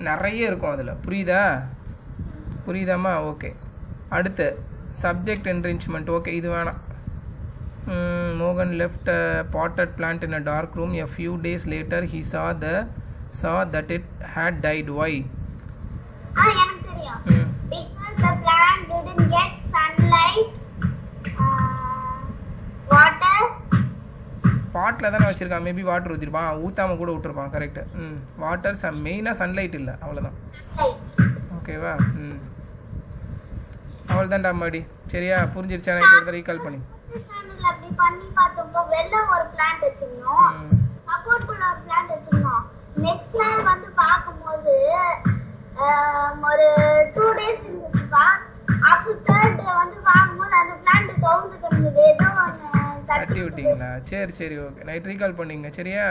நிறைய இருக்கும் அதில். புரியுதாம்மா? ஓகே. அடுத்து சப்ஜெக்ட் என்ரிச்மெண்ட். ஓகே, இது வேணாம். Mohan left a potted plant in a dark room. A few days later he saw that it had died. Why? எனக்கு தெரியும். Because the plant didn't get sunlight, water. பாட்டில் தானே வச்சுருக்கான். மேபி வாட்டர் ஊற்றிருப்பான், ஊற்றாமல் கூட விட்டுருப்பான். கரெக்டு. வாட்டர் மெயினாக சன்லைட் இல்லை, அவ்வளோதான். ஓகேவா? அவ்வளோதான்டா மாடி. சரியா? புரிஞ்சிருச்சா? நான் இப்போ ரீகால் பண்ணி அப்படி பண்ணி பார்த்தப்போ வெளில ஒரு பிளான்ட் வச்சிருந்தோம், சப்போர்ட் கூட ஒரு பிளான்ட் வச்சிருந்தோம். நெக்ஸ்ட் நாள் வந்து பார்க்கும்போது ஒரு 2 days இருந்துச்சுப்பா. அப்போ தேர்ட் டே வந்து பார்க்கும்போது அந்த பிளான்ட் கவுந்து கிடந்தது. ஏதோ ஒன்று தட்டி விட்டீங்களா? சரி ஓகே. நைட் ரீகால் பண்ணிங்க. சரியா?